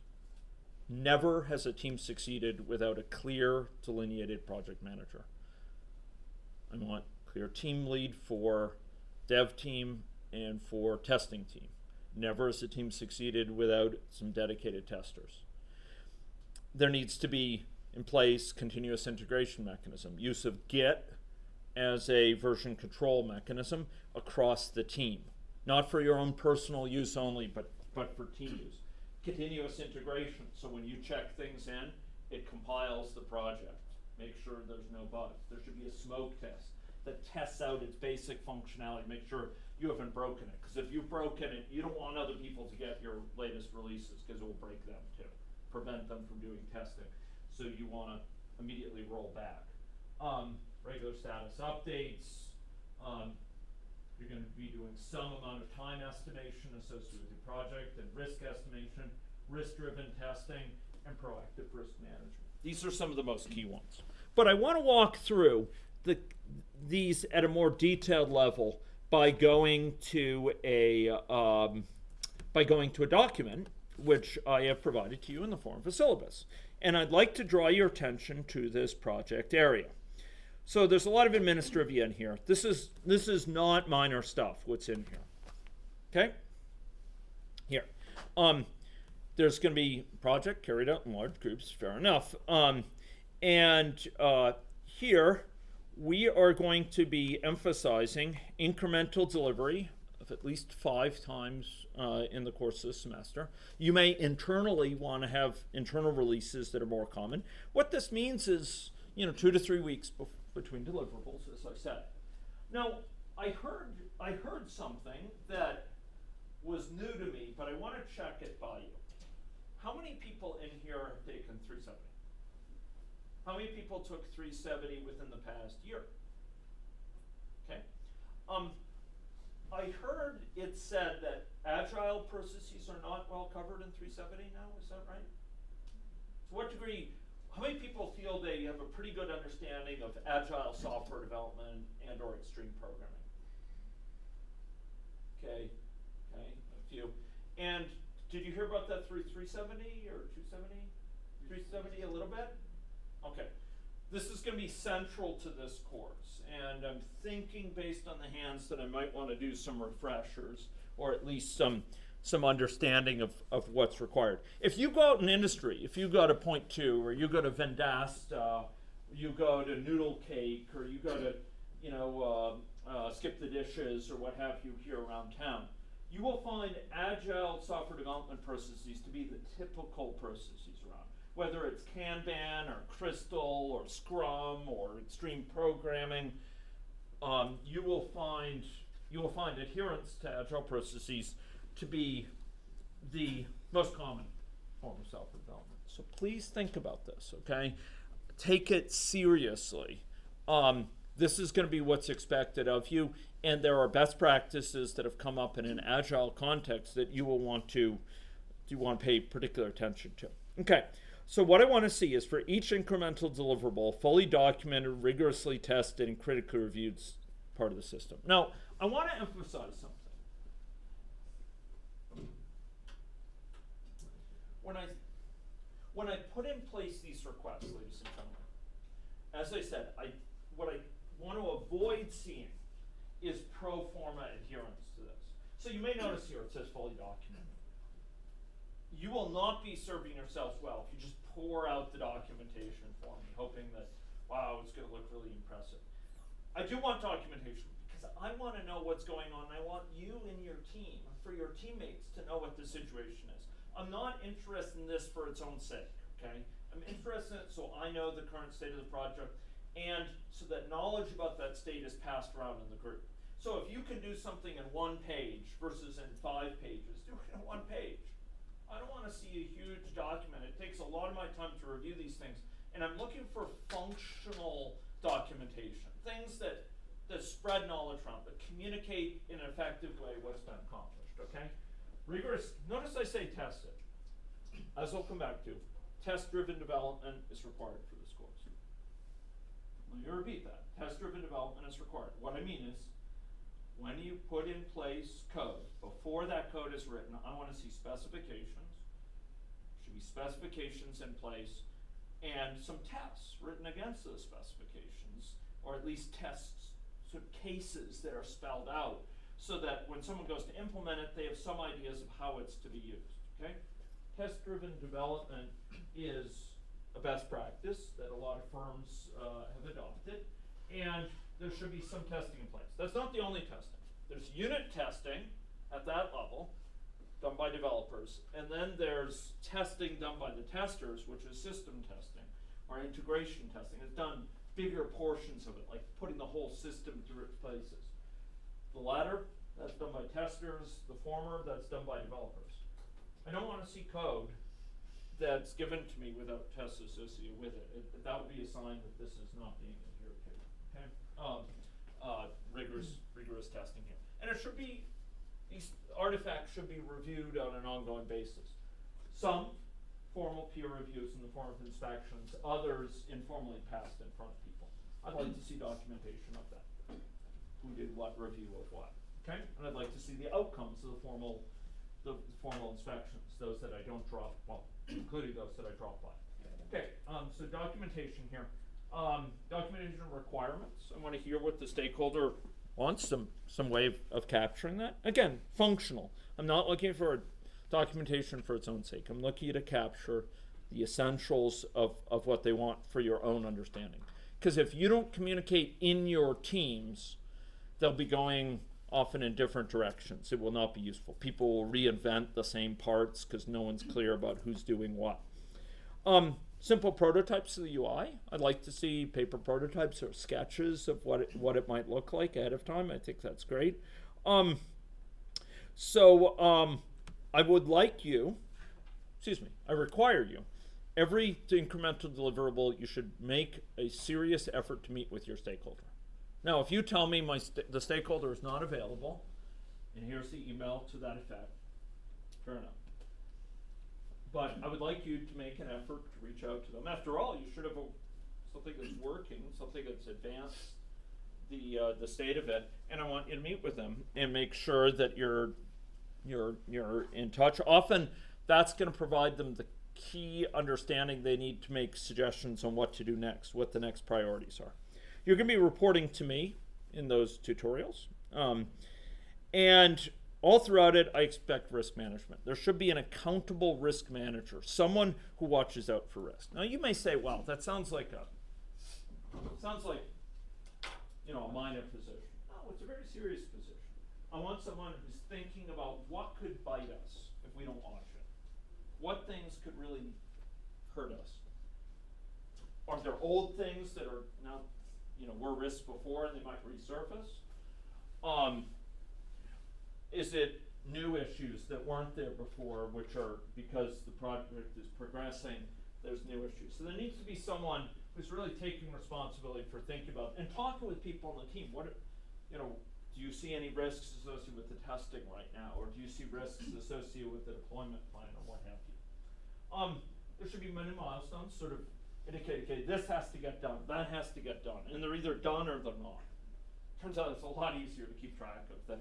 Speaker 1: Never has a team succeeded without a clear, delineated project manager. I want clear team lead for dev team and for testing team. Never has a team succeeded without some dedicated testers. There needs to be in place continuous integration mechanism, use of Git as a version control mechanism across the team. Not for your own personal use only, but for team use. Continuous integration, so when you check things in, it compiles the project. Make sure there's no bugs. There should be a smoke test. that tests out its basic functionality, make sure you haven't broken it. Because if you've broken it, you don't want other people to get your latest releases because it will break them too. Prevent them from doing testing. So you want to immediately roll back. Regular status updates. You're going to be doing some amount of time estimation associated with your project, and risk estimation, risk-driven testing, and proactive risk management. These are some of the most key ones. But I want to walk through these at a more detailed level by going to a document which I have provided to you in the form of a syllabus. And I'd like to draw your attention to this project area. So there's a lot of administrative in here. This is not minor stuff what's in here. Okay? Here. There's going to be project carried out in large groups, fair enough. Here we are going to be emphasizing incremental delivery of at least 5 times in the course of this semester. You may internally want to have internal releases that are more common. What this means is, 2 to 3 weeks between deliverables, as I said. Now, I heard something that was new to me, but I want to check it by you. How many people in here have taken 370? How many people took 370 within the past year? Okay. I heard it said that agile processes are not well covered in 370 now. Is that right? To what degree? How many people feel they have a pretty good understanding of agile software development and/or extreme programming? Okay. A few. And did you hear about that through 370 or 270? 370 a little bit? Okay. This is going to be central to this course, and I'm thinking based on the hands that I might want to do some refreshers, or at least some understanding of what's required. If you go out in industry, if you go to Point 2, or you go to Vendasta, you go to Noodle Cake, or you go to Skip the Dishes, or what have you here around town, you will find agile software development processes to be the typical processes around. Whether it's Kanban or Crystal or Scrum or extreme programming, you will find adherence to agile processes to be the most common form of software development. So please think about this, okay? Take it seriously. This is going to be what's expected of you, and there are best practices that have come up in an agile context that you will want to pay particular attention to. Okay, so what I want to see is for each incremental deliverable, fully documented, rigorously tested, and critically reviewed part of the system. Now, I want to emphasize something. When I put in place these requests, ladies and gentlemen, as I said, what I want to avoid seeing is pro forma adherence to this. So you may notice here it says fully documented. You will not be serving yourselves well if you just pour out the documentation for me, hoping that, wow, it's going to look really impressive. I do want documentation because I want to know what's going on. I want you and your team, for your teammates, to know what the situation is. I'm not interested in this for its own sake, okay? I'm interested in it so I know the current state of the project, and so that knowledge about that state is passed around in the group. So if you can do something in 1 page versus in 5 pages, do it in 1 page. I don't want to see a huge document. It takes a lot of my time to review these things, and I'm looking for functional documentation, things that spread knowledge around, that communicate in an effective way what's been accomplished, okay? Rigorous, notice I say tested. As I'll come back to, test-driven development is required for this course. Let me repeat that. Test-driven development is required. What I mean is, when you put in place code, before that code is written, I want to see specifications. There should be specifications in place and some tests written against those specifications, or at least tests, sort of cases that are spelled out, so that when someone goes to implement it, they have some ideas of how it's to be used, okay? Test-driven development is a best practice that a lot of firms have adopted, and there should be some testing in place. That's not the only testing. There's unit testing at that level, done by developers, and then there's testing done by the testers, which is system testing, or integration testing. It's done bigger portions of it, like putting the whole system through its paces. The latter, that's done by testers. The former, that's done by developers. I don't want to see code that's given to me without tests associated with it. That would be a sign that this is not being adhered to. Okay, rigorous testing here, and it should be, these artifacts should be reviewed on an ongoing basis. Some formal peer reviews in the form of inspections, others informally passed in front of people. I'd like to see documentation of that. Who did what review of what? Okay, and I'd like to see the outcomes of the formal inspections, those that I don't drop, well, including those that I drop by. Okay, so documentation here. Documentation requirements. I want to hear what the stakeholder wants, some way of capturing that. Again, functional. I'm not looking for documentation for its own sake. I'm looking to capture the essentials of what they want for your own understanding. Because if you don't communicate in your teams, they'll be going often in different directions. It will not be useful. People will reinvent the same parts because no one's clear about who's doing what. Simple prototypes of the UI. I'd like to see paper prototypes or sketches of what it might look like ahead of time. I think that's great. I would like you, I require you, every incremental deliverable, you should make a serious effort to meet with your stakeholder. Now, if you tell me the stakeholder is not available, and here's the email to that effect, fair enough. But I would like you to make an effort to reach out to them. After all, you should have something that's working, something that's advanced the state of it, and I want you to meet with them and make sure that you're in touch. Often, that's going to provide them the key understanding they need to make suggestions on what to do next, what the next priorities are. You're going to be reporting to me in those tutorials. And all throughout it, I expect risk management. There should be an accountable risk manager, someone who watches out for risk. Now, you may say, well, that sounds like a minor position. No, it's a very serious position. I want someone who's thinking about what could bite us if we don't watch it. What things could really hurt us? Are there old things that are now, were risks before and they might resurface? Is it new issues that weren't there before, which are because the project is progressing, there's new issues. So there needs to be someone who's really taking responsibility for thinking about and talking with people on the team. Do you see any risks associated with the testing right now? Or do you see risks associated with the deployment plan or what have you? There should be many milestones sort of indicate, okay, this has to get done, that has to get done, and they're either done or they're not. Turns out it's a lot easier to keep track of than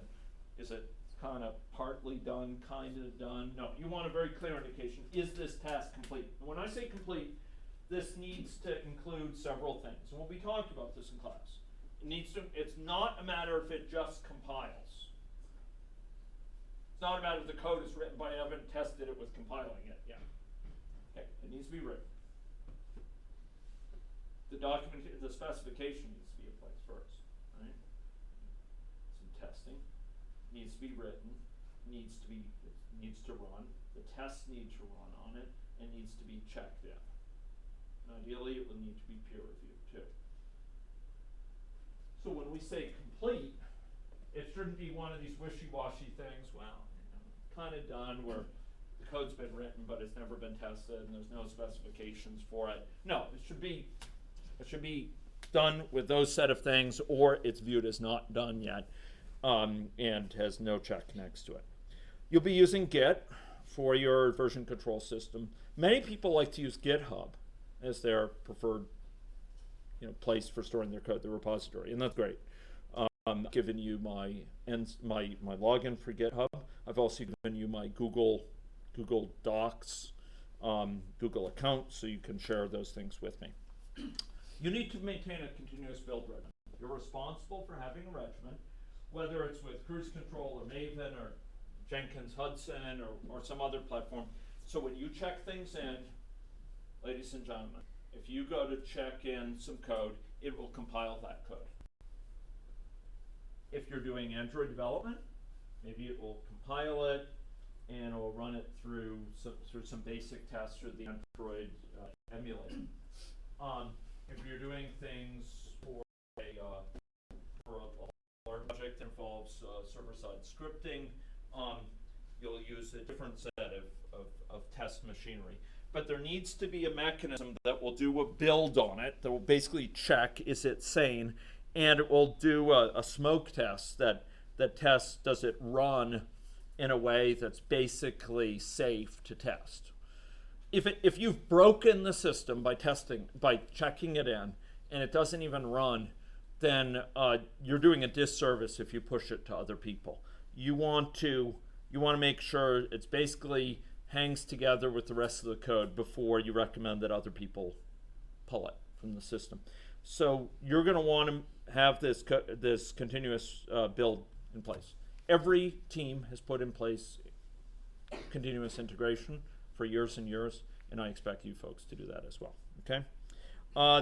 Speaker 1: is it kind of partly done, kind of done. No, you want a very clear indication. Is this task complete? And when I say complete, this needs to include several things. And we'll be talking about this in class. It's not a matter if it just compiles. It's not a matter if the code is written, but I haven't tested it with compiling it yet. Okay, it needs to be written. The specification needs to be in place first, right? Some testing needs to be written, needs to run. The tests need to run on it, and needs to be checked in. And ideally, it will need to be peer reviewed too. So when we say complete, it shouldn't be one of these wishy-washy things. Well, kind of done where the code's been written, but it's never been tested, and there's no specifications for it. No, it should be done with those set of things, or it's viewed as not done yet, and has no check next to it. You'll be using Git for your version control system. Many people like to use GitHub as their preferred place for storing their code, the repository, and that's great. I've given you my login for GitHub. I've also given you my Google Docs, Google account, so you can share those things with me. You need to maintain a continuous build regimen. You're responsible for having a regimen, whether it's with Cruise Control or Maven or Jenkins Hudson or some other platform. So when you check things in, ladies and gentlemen, if you go to check in some code, it will compile that code. If you're doing Android development, maybe it will compile it and it will run it through some basic tests through the Android emulator. if you're doing things for a large project that involves server-side scripting, you'll use a different set of test machinery. But there needs to be a mechanism that will do a build on it, that will basically check, is it sane, and it will do a smoke test that tests, does it run in a way that's basically safe to test. If you've broken the system by checking it in, and it doesn't even run, then you're doing a disservice if you push it to other people. You want to make sure it's basically hangs together with the rest of the code before you recommend that other people pull it from the system. So you're going to want to have this continuous build in place. Every team has put in place continuous integration for years and years, and I expect you folks to do that as well. Okay.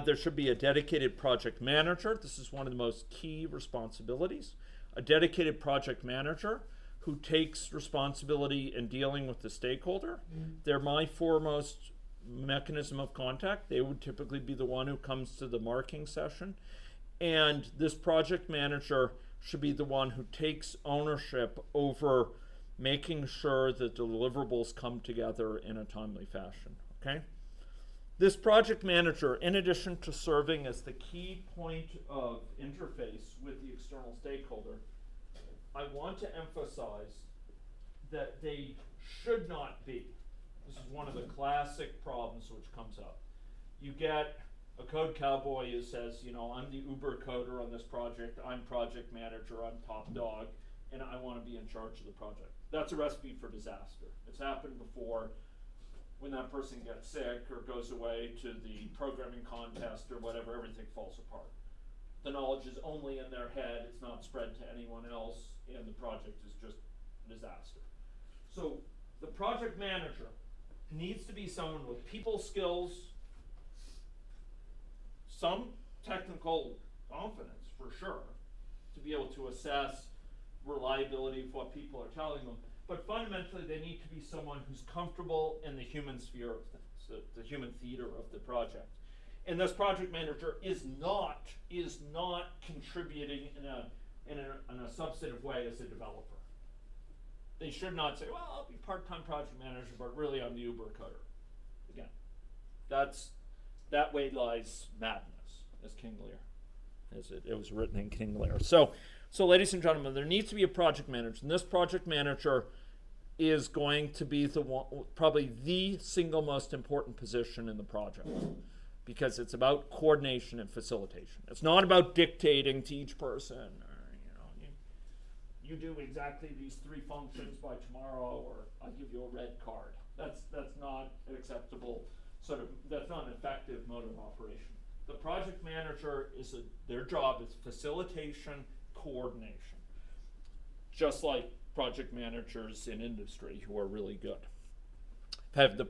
Speaker 1: There should be a dedicated project manager. This is one of the most key responsibilities. A dedicated project manager who takes responsibility in dealing with the stakeholder. They're my foremost mechanism of contact. They would typically be the one who comes to the marking session. And this project manager should be the one who takes ownership over making sure that deliverables come together in a timely fashion, okay? This project manager, in addition to serving as the key point of interface with the external stakeholder, I want to emphasize that they should not be. This is one of the classic problems which comes up. You get a code cowboy who says, you know, I'm the Uber coder on this project, I'm project manager, I'm top dog, and I want to be in charge of the project. That's a recipe for disaster. It's happened before. When that person gets sick or goes away to the programming contest or whatever, everything falls apart. The knowledge is only in their head, it's not spread to anyone else, and the project is just a disaster. So the project manager needs to be someone with people skills, some technical confidence for sure, to be able to assess reliability of what people are telling them, but fundamentally they need to be someone who's comfortable in the human sphere of things, the human theater of the project. And this project manager is not contributing in a substantive way as a developer. They should not say, well, I'll be part-time project manager, but really I'm the Uber coder. Again, that way lies madness, as King Lear, as it was written in King Lear. So ladies and gentlemen, there needs to be a project manager, and this project manager is going to be probably the single most important position in the project, because it's about coordination and facilitation. It's not about dictating to each person, or, you do exactly these 3 functions by tomorrow, or I'll give you a red card. That's not an acceptable that's not an effective mode of operation. The project manager their job is facilitation, coordination, just like project managers in industry who are really good. I've had the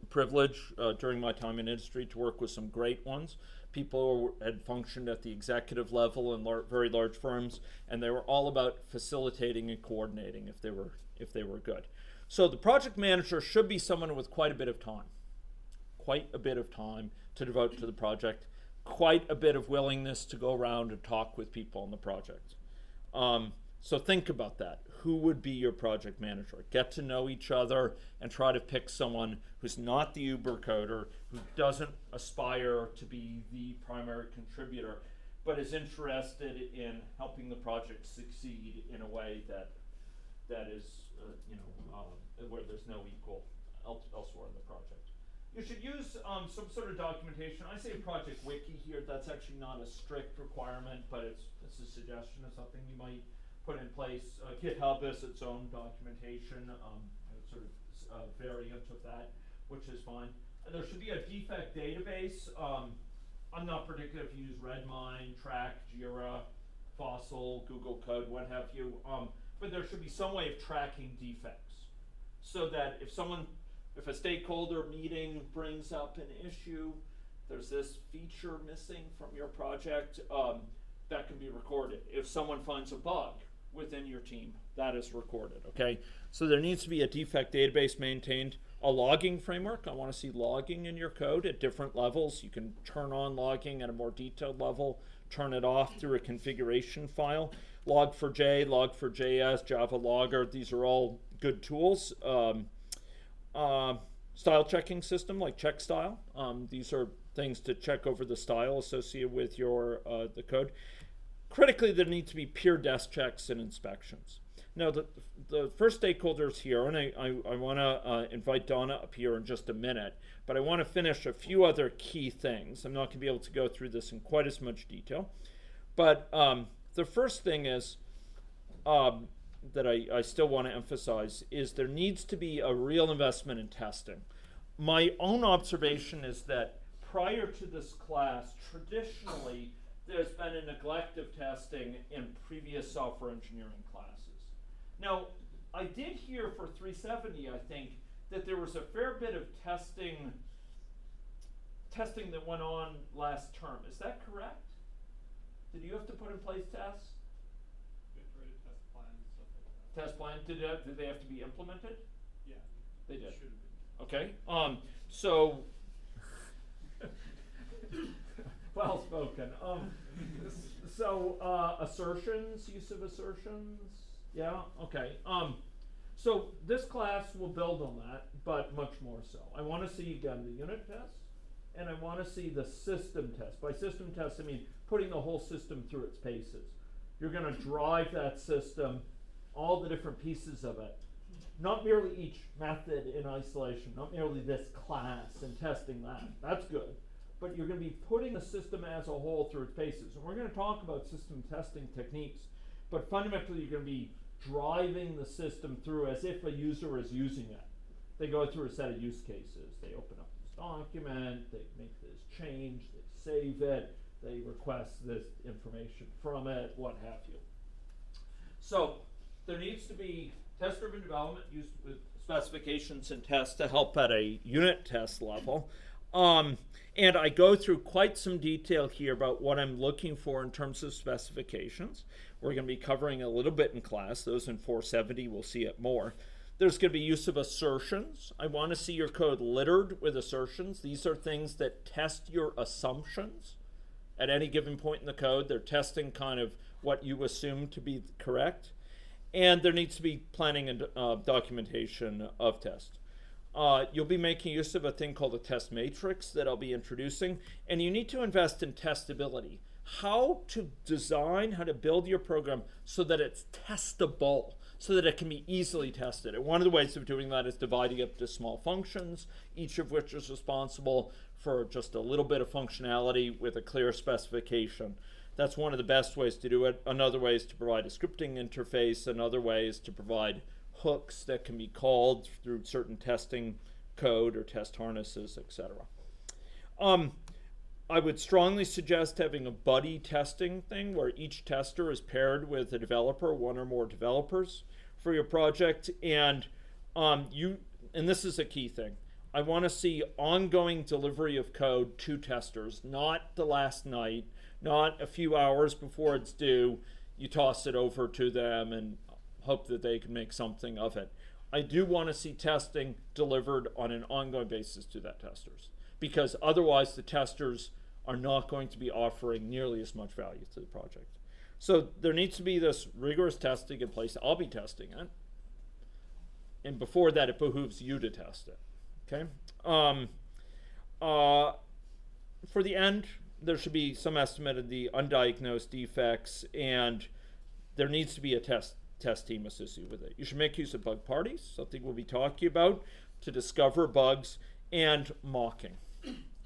Speaker 1: privilege during my time in industry to work with some great ones. People who had functioned at the executive level in very large firms, and they were all about facilitating and coordinating if they were good. So the project manager should be someone with quite a bit of time to devote to the project, quite a bit of willingness to go around and talk with people on the project. So think about that. Who would be your project manager? Get to know each other and try to pick someone who's not the Uber coder, who doesn't aspire to be the primary contributor, but is interested in helping the project succeed in a way that is, where there's no equal elsewhere in the project. You should use some sort of documentation. I say project wiki here. That's actually not a strict requirement, but it's a suggestion of something you might put in place. GitHub has its own documentation, sort of variant of that, which is fine. There should be a defect database. I'm not particular if you use Redmine, Track, Jira, Fossil, Google Code, what have you, but there should be some way of tracking defects, so that if a stakeholder meeting brings up an issue, there's this feature missing from your project, that can be recorded. If someone finds a bug within your team, that is recorded, okay? So there needs to be a defect database maintained. A logging framework, I want to see logging in your code at different levels. You can turn on logging at a more detailed level, turn it off through a configuration file. Log4j, Log4js, Java Logger, these are all good tools. Style checking system like CheckStyle. These are things to check over the style associated with your the code. Critically, there need to be peer desk checks and inspections. Now, the first stakeholders here, and I want to invite Donna up here in just a minute, but I want to finish a few other key things. I'm not going to be able to go through this in quite as much detail, but the first thing is that I still want to emphasize is there needs to be a real investment in testing. My own observation is that prior to this class, traditionally, there's been a neglect of testing in previous software engineering classes. Now, I did hear for 370, I think, that there was a fair bit of testing that went on last term. Is that correct? Did you have to put in place tests?
Speaker 2: We have to write a test plan and stuff like that.
Speaker 1: Test plan, did they have to be implemented?
Speaker 2: Yeah.
Speaker 1: They did.
Speaker 2: Should have been.
Speaker 1: Okay, so, well spoken. Assertions, use of assertions, yeah, okay. So this class will build on that, but much more so. I want to see, again, the unit test, and I want to see the system test. By system test, I mean putting the whole system through its paces. You're going to drive that system, all the different pieces of it. Not merely each method in isolation, not merely this class and testing that. That's good. But you're going to be putting the system as a whole through its paces. And we're going to talk about system testing techniques, but fundamentally you're going to be driving the system through as if a user is using it. They go through a set of use cases. They open up this document, they make this change, they save it, they request this information from it, what have you. So there needs to be test-driven development used with specifications and tests to help at a unit test level. And I go through quite some detail here about what I'm looking for in terms of specifications. We're going to be covering a little bit in class. Those in 470 will see it more. There's going to be use of assertions. I want to see your code littered with assertions. These are things that test your assumptions at any given point in the code. They're testing kind of what you assume to be correct. And there needs to be planning and documentation of test. You'll be making use of a thing called a test matrix that I'll be introducing, and you need to invest in testability. How to design, how to build your program so that it's testable, so that it can be easily tested. And one of the ways of doing that is dividing up to small functions, each of which is responsible for just a little bit of functionality with a clear specification. That's one of the best ways to do it. Another way is to provide a scripting interface. Another way is to provide hooks that can be called through certain testing code or test harnesses, etc. I would strongly suggest having a buddy testing thing where each tester is paired with a developer, one or more developers for your project. And this is a key thing. I want to see ongoing delivery of code to testers, not the last night, not a few hours before it's due. You toss it over to them and hope that they can make something of it. I do want to see testing delivered on an ongoing basis to that testers, because otherwise the testers are not going to be offering nearly as much value to the project. So there needs to be this rigorous testing in place. I'll be testing it. And before that, it behooves you to test it. Okay? For the end, there should be some estimate of the undiagnosed defects, and there needs to be a test team associated with it. You should make use of bug parties, something we'll be talking about, to discover bugs, and mocking.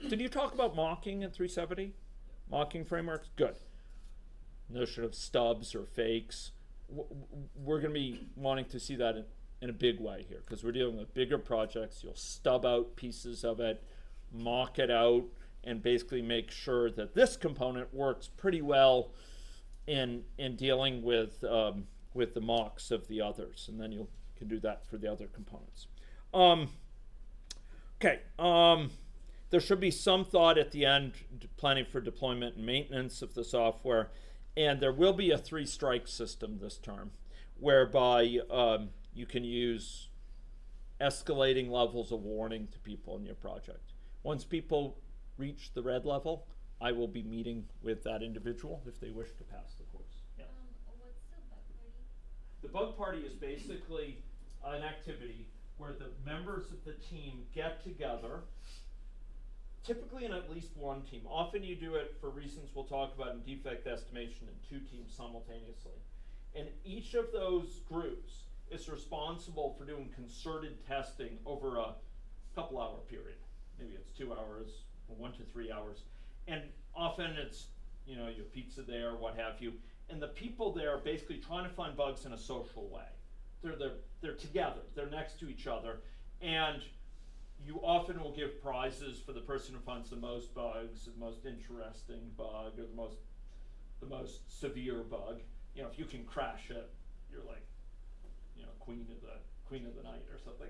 Speaker 1: Did you talk about mocking in 370? Mocking frameworks? Good. Notion of stubs or fakes. We're going to be wanting to see that in a big way here, because we're dealing with bigger projects. You'll stub out pieces of it, mock it out, and basically make sure that this component works pretty well in dealing with the mocks of the others, and then you can do that for the other components. There should be some thought at the end, planning for deployment and maintenance of the software, and there will be a 3-strike system this term, whereby you can use escalating levels of warning to people in your project. Once people reach the red level, I will be meeting with that individual if they wish to pass the course. Yeah.
Speaker 3: What's the bug party?
Speaker 1: The bug party is basically an activity where the members of the team get together, typically in at least one team. Often you do it for reasons we'll talk about in defect estimation in 2 teams simultaneously. And each of those groups is responsible for doing concerted testing over a couple hour period. Maybe it's 2 hours or 1 to 3 hours. And often it's, you know, you have pizza there, what have you. And the people there are basically trying to find bugs in a social way. They're together, they're next to each other. And you often will give prizes for the person who finds the most bugs, the most interesting bug, or the most severe bug. You know, if you can crash it, you're like, you know, queen of the night or something.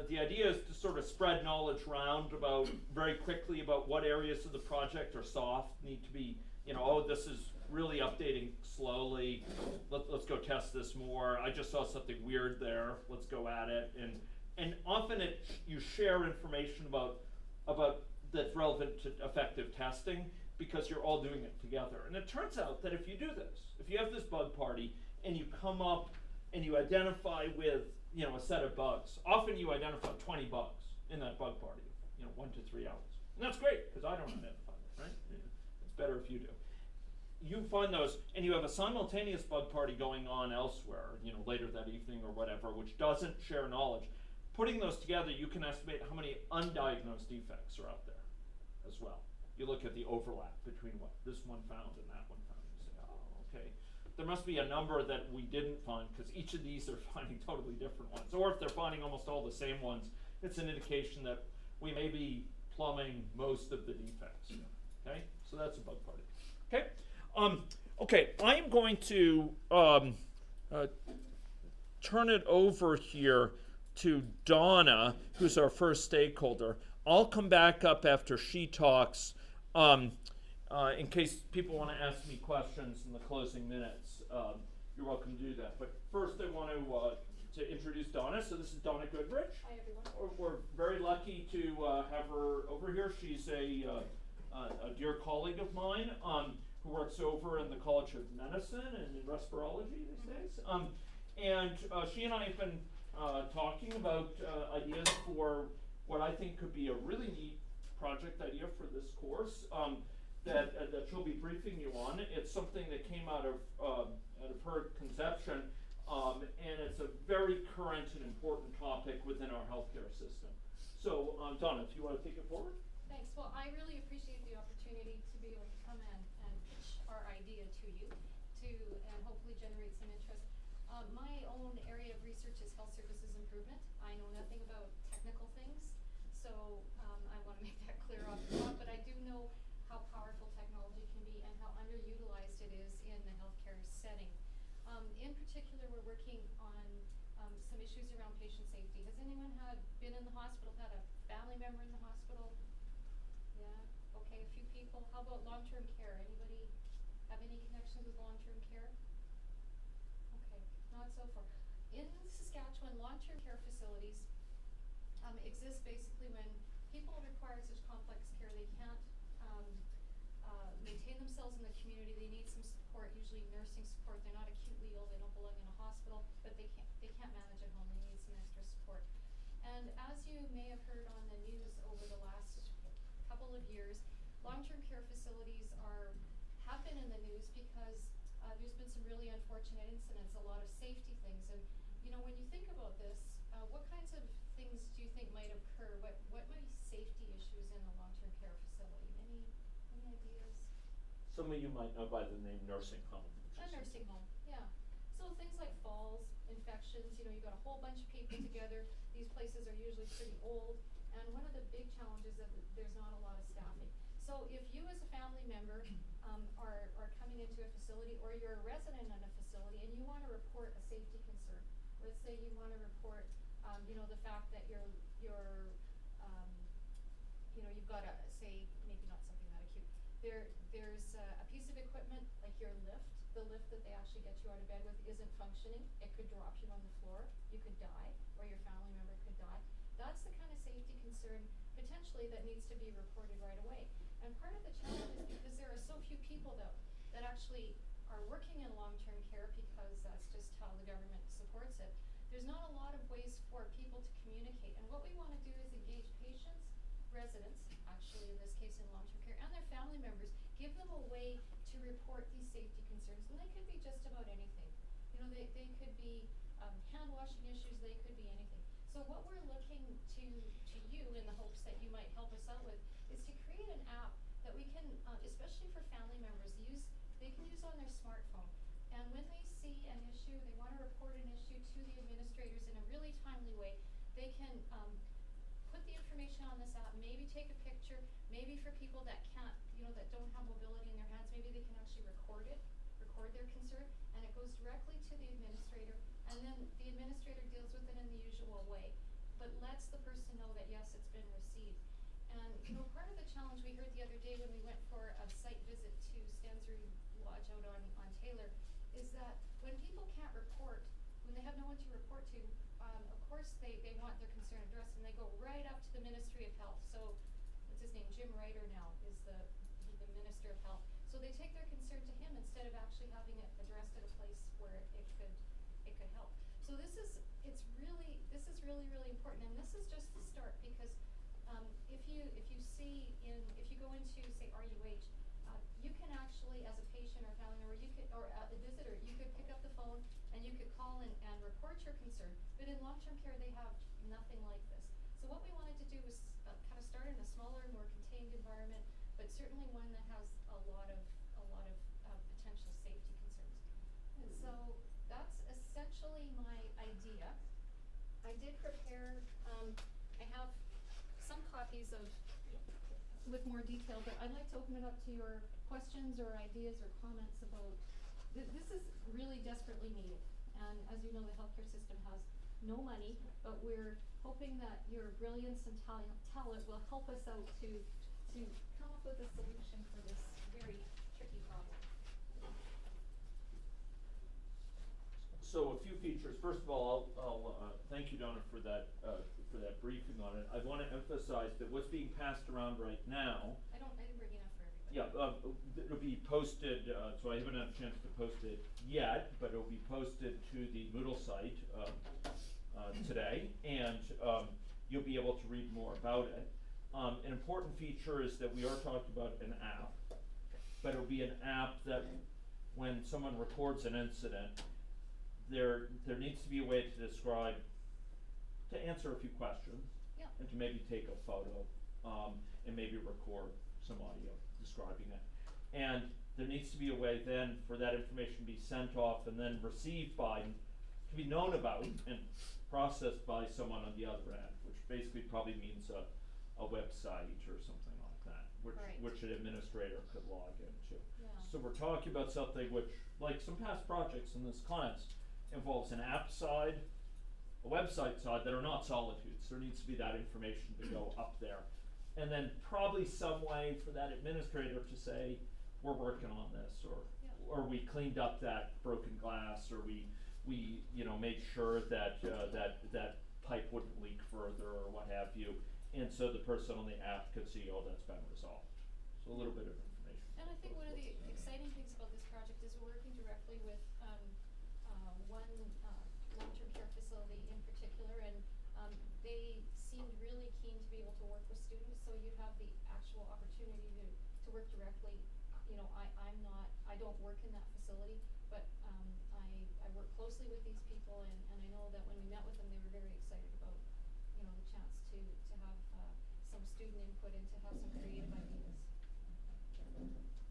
Speaker 1: The idea is to sort of spread knowledge around about very quickly about what areas of the project are soft, need to be, you know, oh, this is really updating slowly. Let's go test this more. I just saw something weird there. Let's go at it. And often you share information about that's relevant to effective testing because you're all doing it together. And it turns out that if you do this, if you have this bug party and you come up and you identify with, you know, a set of bugs, often you identify 20 bugs in that bug party, you know, 1 to 3 hours. And that's great because I don't identify them, right? It's better if you do. You find those, and you have a simultaneous bug party going on elsewhere, you know, later that evening or whatever, which doesn't share knowledge. Putting those together, you can estimate how many undiagnosed defects are out there as well. You look at the overlap between what this one found and that one found. You say, oh, okay. There must be a number that we didn't find because each of these are finding totally different ones. Or if they're finding almost all the same ones, it's an indication that we may be plumbing most of the defects. Okay, so that's a bug party. Okay. Okay, I am going to turn it over here to Donna, who's our first stakeholder. I'll come back up after she talks in case people want to ask me questions in the closing minutes. You're welcome to do that. But first I want to introduce Donna. So this is Donna Goodrich.
Speaker 3: Hi, everyone.
Speaker 1: We're very lucky to have her over here. She's a dear colleague of mine. Who works over in the College of Medicine and in respirology these days. She and I have been talking about ideas for what I think could be a really neat project idea for this course that she'll be briefing you on. It's something that came out of her conception, and it's a very current and important topic within our healthcare system. So, Donna, if you want to take it forward.
Speaker 3: Thanks. Well, I really appreciate the opportunity to be able to come in and pitch our idea to you and hopefully generate some interest. My own area of research is health services improvement. I know nothing about technical things, so I want to make that clear off the top, but I do know how powerful technology can be and how underutilized it is in the healthcare setting. In particular, we're working on some issues around patient safety. Has anyone been in the hospital, had a family member in the hospital? Yeah, okay, a few people. How about long-term care? Anybody have any connections with long-term care? Okay, not so far. In Saskatchewan, long-term care facilities exist basically when people require such complex care they can't maintain themselves in the community. They need some support, usually nursing support. They're not acutely ill, they don't belong in a hospital, but they can't manage at home. They need some extra support. And as you may have heard on the news over the last couple of years, long-term care facilities have been in the news because there's been some really unfortunate incidents, a lot of safety things. And you know, when you think about this, what kinds of things do you think might occur? What might be safety issues in a long-term care facility? Any ideas?
Speaker 1: Some of you might know by the name nursing home.
Speaker 3: A nursing home, yeah. So things like falls, infections, you know, you've got a whole bunch of people together. These places are usually pretty old, and one of the big challenges is that there's not a lot of staffing. So if you as a family member are coming into a facility, or you're a resident in a facility and you want to report a safety concern, let's say you want to report, you know, the fact that you're you know, you've got maybe not something that acute. There's a piece of equipment like your lift. the lift that they actually get you out of bed with isn't functioning, it could drop you on the floor, you could die, or your family member could die. That's the kind of safety concern potentially that needs to be reported right away. And part of the challenge is because there are so few people that actually are working in long-term care, because that's just how the government supports it. There's not a lot of ways for people to communicate. And what we want to do is engage patients, residents, actually in this case in long-term care, and their family members, give them a way to report these safety concerns. And they could be just about anything. You know, they could be hand washing issues, they could be anything. So what we're looking to you in the hopes that you might help us out with is to create an app that we can, especially for family members, they can use on their smartphone. And when they see an issue, they want to report an issue to the administrators in a really timely way, they can put the information on this app, maybe take a picture, maybe for people that can't, you know, that don't have mobility in their hands, maybe they can actually record their concern, and it goes directly to the administrator, and then the administrator deals with it in the usual way, but lets the person know that yes, it's been received. And you know, part of the challenge we heard the other day when we went for a site visit to Stansbury Lodge out on Taylor, is that when people can't report, when they have no one to report to, of course they want their concern addressed, and they go right up to the Ministry of Health. So what's his name, Jim Ryder now is the Minister of Health. So they take their concern to him instead of actually having it addressed at a place where it could help. So this is really important, and this is just the start, because if you go into say RUH, you can actually, as a patient or family member, or a visitor, you could pick up the phone and you could call and report your concern. But in long-term care, they have nothing like this. So what we wanted to do was kind of start in a smaller, more contained environment, but certainly one that has a lot of potential safety concerns. And so that's essentially my idea. I did prepare, I have some copies with more detail, but I'd like to open it up to your questions or ideas or comments about, this is really desperately needed. And as you know, the healthcare system has no money, but we're hoping that your brilliance and talent will help us out to come up with a solution for this very tricky problem.
Speaker 1: So a few features. First of all, I'll thank you, Donna, for that briefing on it. I want to emphasize that what's being passed around right now.
Speaker 3: I didn't bring enough for everybody.
Speaker 1: Yeah, it'll be posted. So I haven't had a chance to post it yet, but it'll be posted to the Moodle site today, and you'll be able to read more about it. An important feature is that we are talking about an app, but it'll be an app that when someone records an incident, there needs to be a way to answer a few questions,
Speaker 3: yeah,
Speaker 1: and to maybe take a photo, and maybe record some audio describing it. And there needs to be a way then for that information to be sent off and then received by, to be known about and processed by someone on the other end, which basically probably means a website or something like that, which an administrator could log into.
Speaker 3: Yeah.
Speaker 1: So we're talking about something which, like some past projects in this class, involves an app side, a website side that are not solitudes. There needs to be that information to go up there. And then probably some way for that administrator to say, we're working on this, or we cleaned up that broken glass, or we made sure that that pipe wouldn't leak further, or what have you. And so the person on the app could see, oh, that's been resolved. So a little bit of information.
Speaker 3: And I think one of the exciting things about this project is we're working directly with one long-term care facility in particular, and they seemed really keen to be able to work with students, so you'd have the actual opportunity to work directly. You know, I don't work in that facility, but I work closely with these people, and I know that when we met with them, they were very excited about, you know, the chance to have some student input and to have some creative ideas.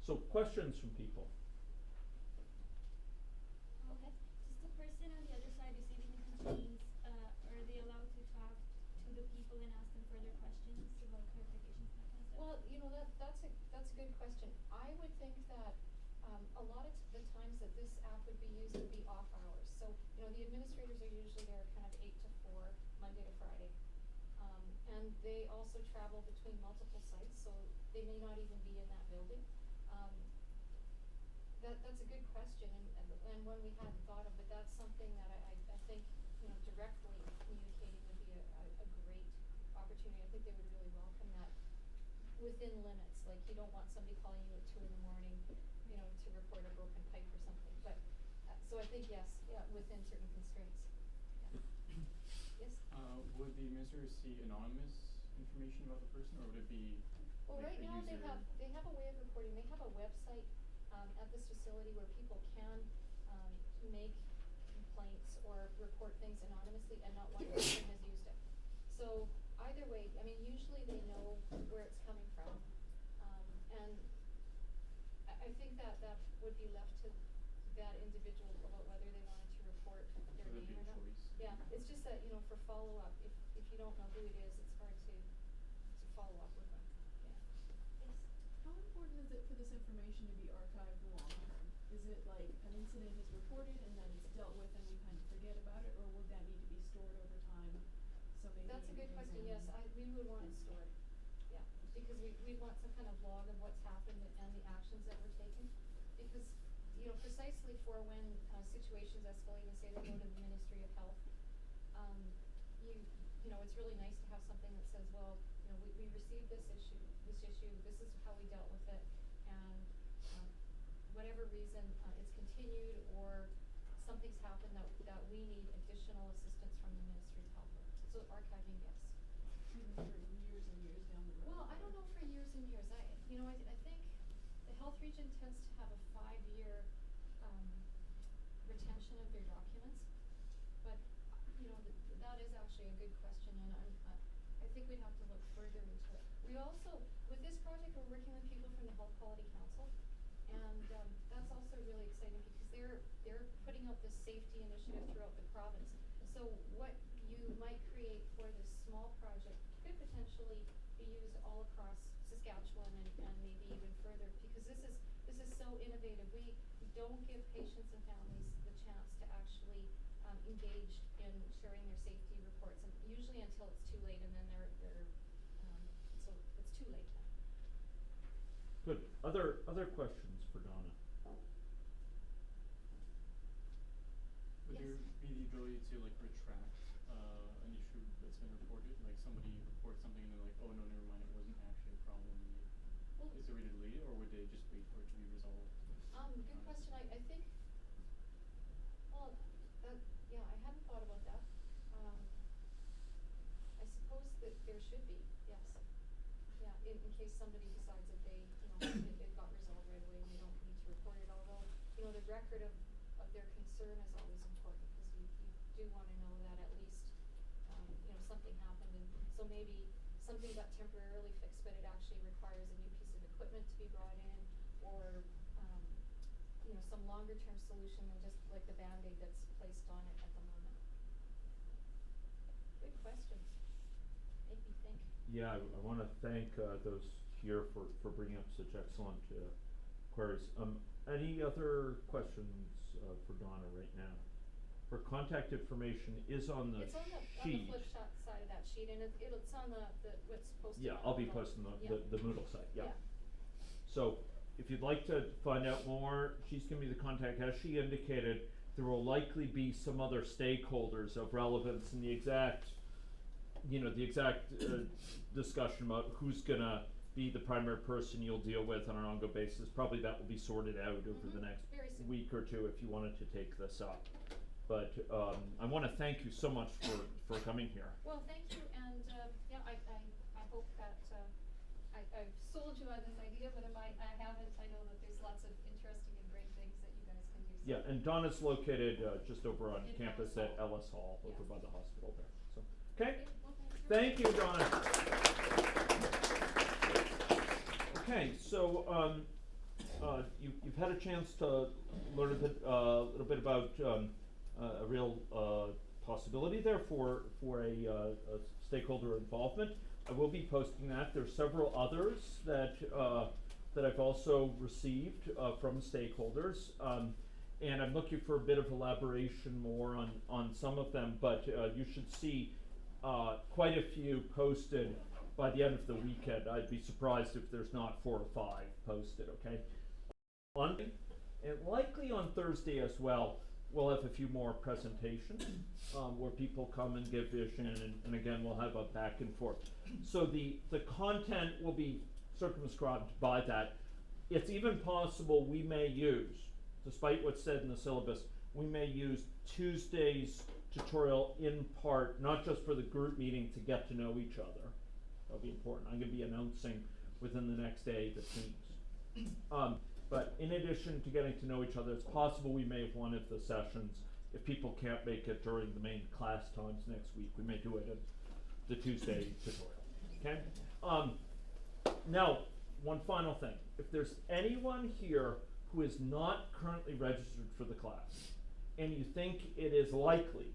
Speaker 1: So questions from people?
Speaker 4: Okay. Does the person on the other side receiving the complaints, are they allowed to talk to the people and ask them further questions about clarifications, that kind of stuff?
Speaker 3: Well, you know, that's a good question. I would think that a lot of the times that this app would be used would be off hours. So, you know, the administrators are usually there kind of 8 to 4, Monday to Friday. And they also travel between multiple sites, so they may not even be in that building. That's a good question, and and one we hadn't thought of, but that's something that I think, you know, directly communicating would be a great opportunity. I think they would really welcome that within limits. Like, you don't want somebody calling you at 2 in the morning, you know, to report a broken pipe or something. But, so I think yes, yeah, within certain constraints. Yeah. Yes?
Speaker 2: Would the administrator see anonymous information about the person, or would it be
Speaker 3: Well,
Speaker 2: like
Speaker 3: right
Speaker 2: a
Speaker 3: now
Speaker 2: user?
Speaker 3: they have a way of reporting. They have a website at this facility where people can make complaints or report things anonymously, and not one person has used it. So either way, I mean, usually they know where it's coming from, and I think that would be left to that individual about whether they wanted to report their
Speaker 2: So that'd
Speaker 3: name
Speaker 2: be
Speaker 3: or
Speaker 2: a
Speaker 3: not.
Speaker 2: choice.
Speaker 3: Yeah, it's just that, you know, for follow-up, if you don't know who it is, it's hard to follow up with them. Yeah.
Speaker 4: Yes.
Speaker 5: How important is it for this information to be archived long term? Is it like an incident is reported and then it's dealt with and we kind of forget about it, or would that need to be stored over time? So maybe
Speaker 3: That's a good question. Yes, we would want it stored. Yeah, because we want some kind of log of what's happened and the actions that were taken. Because, you know, precisely for when situations escalate and say they go to the Ministry of Health, you know, it's really nice to have something that says, well, you know, we received this issue, this is how we dealt with it, and whatever reason it's continued or something's happened that we need additional assistance from the Ministry of Health. So archiving, yes.
Speaker 5: Even for years and years down the road?
Speaker 3: Well, I don't know for years and years. I think the health region tends to have a 5-year retention of their documents. But, you know, that is actually a good question, and I think we'd have to look further into it. We also, with this project, we're working with people from the Health Quality Council, and that's also really exciting because they're putting out this safety initiative throughout the province. So what you might create for this small project could potentially be used all across Saskatchewan and maybe even further, because this is so innovative. We don't give patients and families the chance to actually engage in sharing their safety reports, and usually until it's too late, and then they're so it's too late then.
Speaker 1: Good. Other questions for Donna?
Speaker 2: Would
Speaker 3: Yes.
Speaker 2: there be the ability to like retract an issue that's been reported? Like somebody reports something and they're like, oh no, never mind, it wasn't actually a problem.
Speaker 3: Well,
Speaker 2: Is there a way to delete it, or would they just wait for it to be resolved?
Speaker 3: Good question. I think, well, yeah, I hadn't thought about that. I suppose that there should be, yes. Yeah, in case somebody decides that they, you know, it got resolved right away and they don't need to report it, although, you know, the record of their concern is always important, because you do wanna know that at least, you know, something happened, and so maybe something got temporarily fixed, but it actually requires a new piece of equipment to be brought in, or, you know, some longer term solution than just like the Band-Aid that's placed on it at the moment. Good questions. Make me think.
Speaker 1: Yeah, I want to thank those here for bringing up such excellent queries. Any other questions for Donna right now? Her contact information is on the
Speaker 3: It's on the
Speaker 1: sheet.
Speaker 3: flip side of that sheet, and it's on the what's posted.
Speaker 1: Yeah,
Speaker 3: on
Speaker 1: I'll be
Speaker 3: Moodle.
Speaker 1: posting
Speaker 3: Yeah.
Speaker 1: the Moodle site, yeah.
Speaker 3: Yeah.
Speaker 1: So, if you'd like to find out more, she's gonna be the contact. As she indicated, there will likely be some other stakeholders of relevance in the exact discussion about who's gonna be the primary person you'll deal with on an ongoing basis. Probably that will be sorted out over the next
Speaker 3: Very soon.
Speaker 1: week or two if you wanted to take this up. But I wanna thank you so much for coming here.
Speaker 3: Well, thank you, and yeah, I hope that I've sold you on this idea, but if I haven't, I know that there's lots of interesting and great things that you guys can do. So.
Speaker 1: Yeah, and Donna's located just over on
Speaker 3: In
Speaker 1: campus
Speaker 3: Ellis
Speaker 1: at
Speaker 3: Hall.
Speaker 1: Ellis Hall, over
Speaker 3: Yeah.
Speaker 1: by the hospital there. So, okay.
Speaker 3: Well, thanks very
Speaker 1: Thank you,
Speaker 3: much.
Speaker 1: Donna. Okay, so you've had a chance to learn a little bit about a real possibility there for a stakeholder involvement. I will be posting that. There's several others that I've also received from stakeholders, and I'm looking for a bit of elaboration more on some of them. But you should see quite a few posted by the end of the weekend. I'd be surprised if there's not 4 or 5 posted. Okay. One, And likely on Thursday as well, we'll have a few more presentations where people come and give vision, and again, we'll have a back and forth. So the content will be circumscribed by that. It's even possible we may use, despite what's said in the syllabus, we may use Tuesday's tutorial in part, not just for the group meeting to get to know each other. That'll be important. I'm going to be announcing within the next day the teams. But in addition to getting to know each other, it's possible we may have one of the sessions, if people can't make it during the main class times next week, we may do it at the Tuesday tutorial, okay? Now, one final thing. If there's anyone here who is not currently registered for the class, and you think it is likely,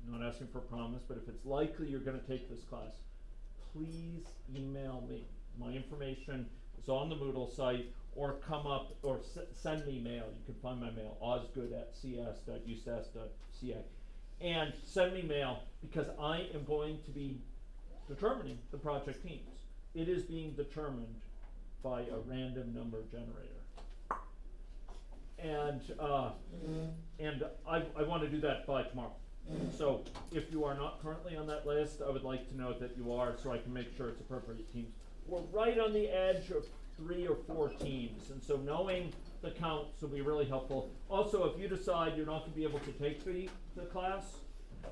Speaker 1: I'm not asking for a promise, but if it's likely you're gonna take this class, please email me. My information is on the Moodle site, or come up, or send me mail. You can find my mail, osgood@cs.ucs.ca. And send me mail, because I am going to be determining the project teams. It is being determined by a random number generator. And I want to do that by tomorrow. So if you are not currently on that list, I would like to know that you are, so I can make sure it's appropriate teams. We're right on the edge of 3 or 4 teams, and so knowing the counts will be really helpful. Also, if you decide you're not going to be able to take the class,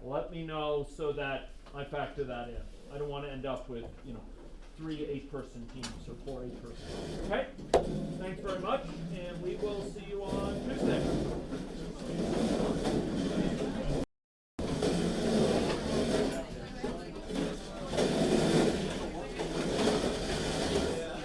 Speaker 1: let me know so that I factor that in. I don't want to end up with 3 8-person teams or 4 8-person teams. Okay? Thanks very much, and we will see you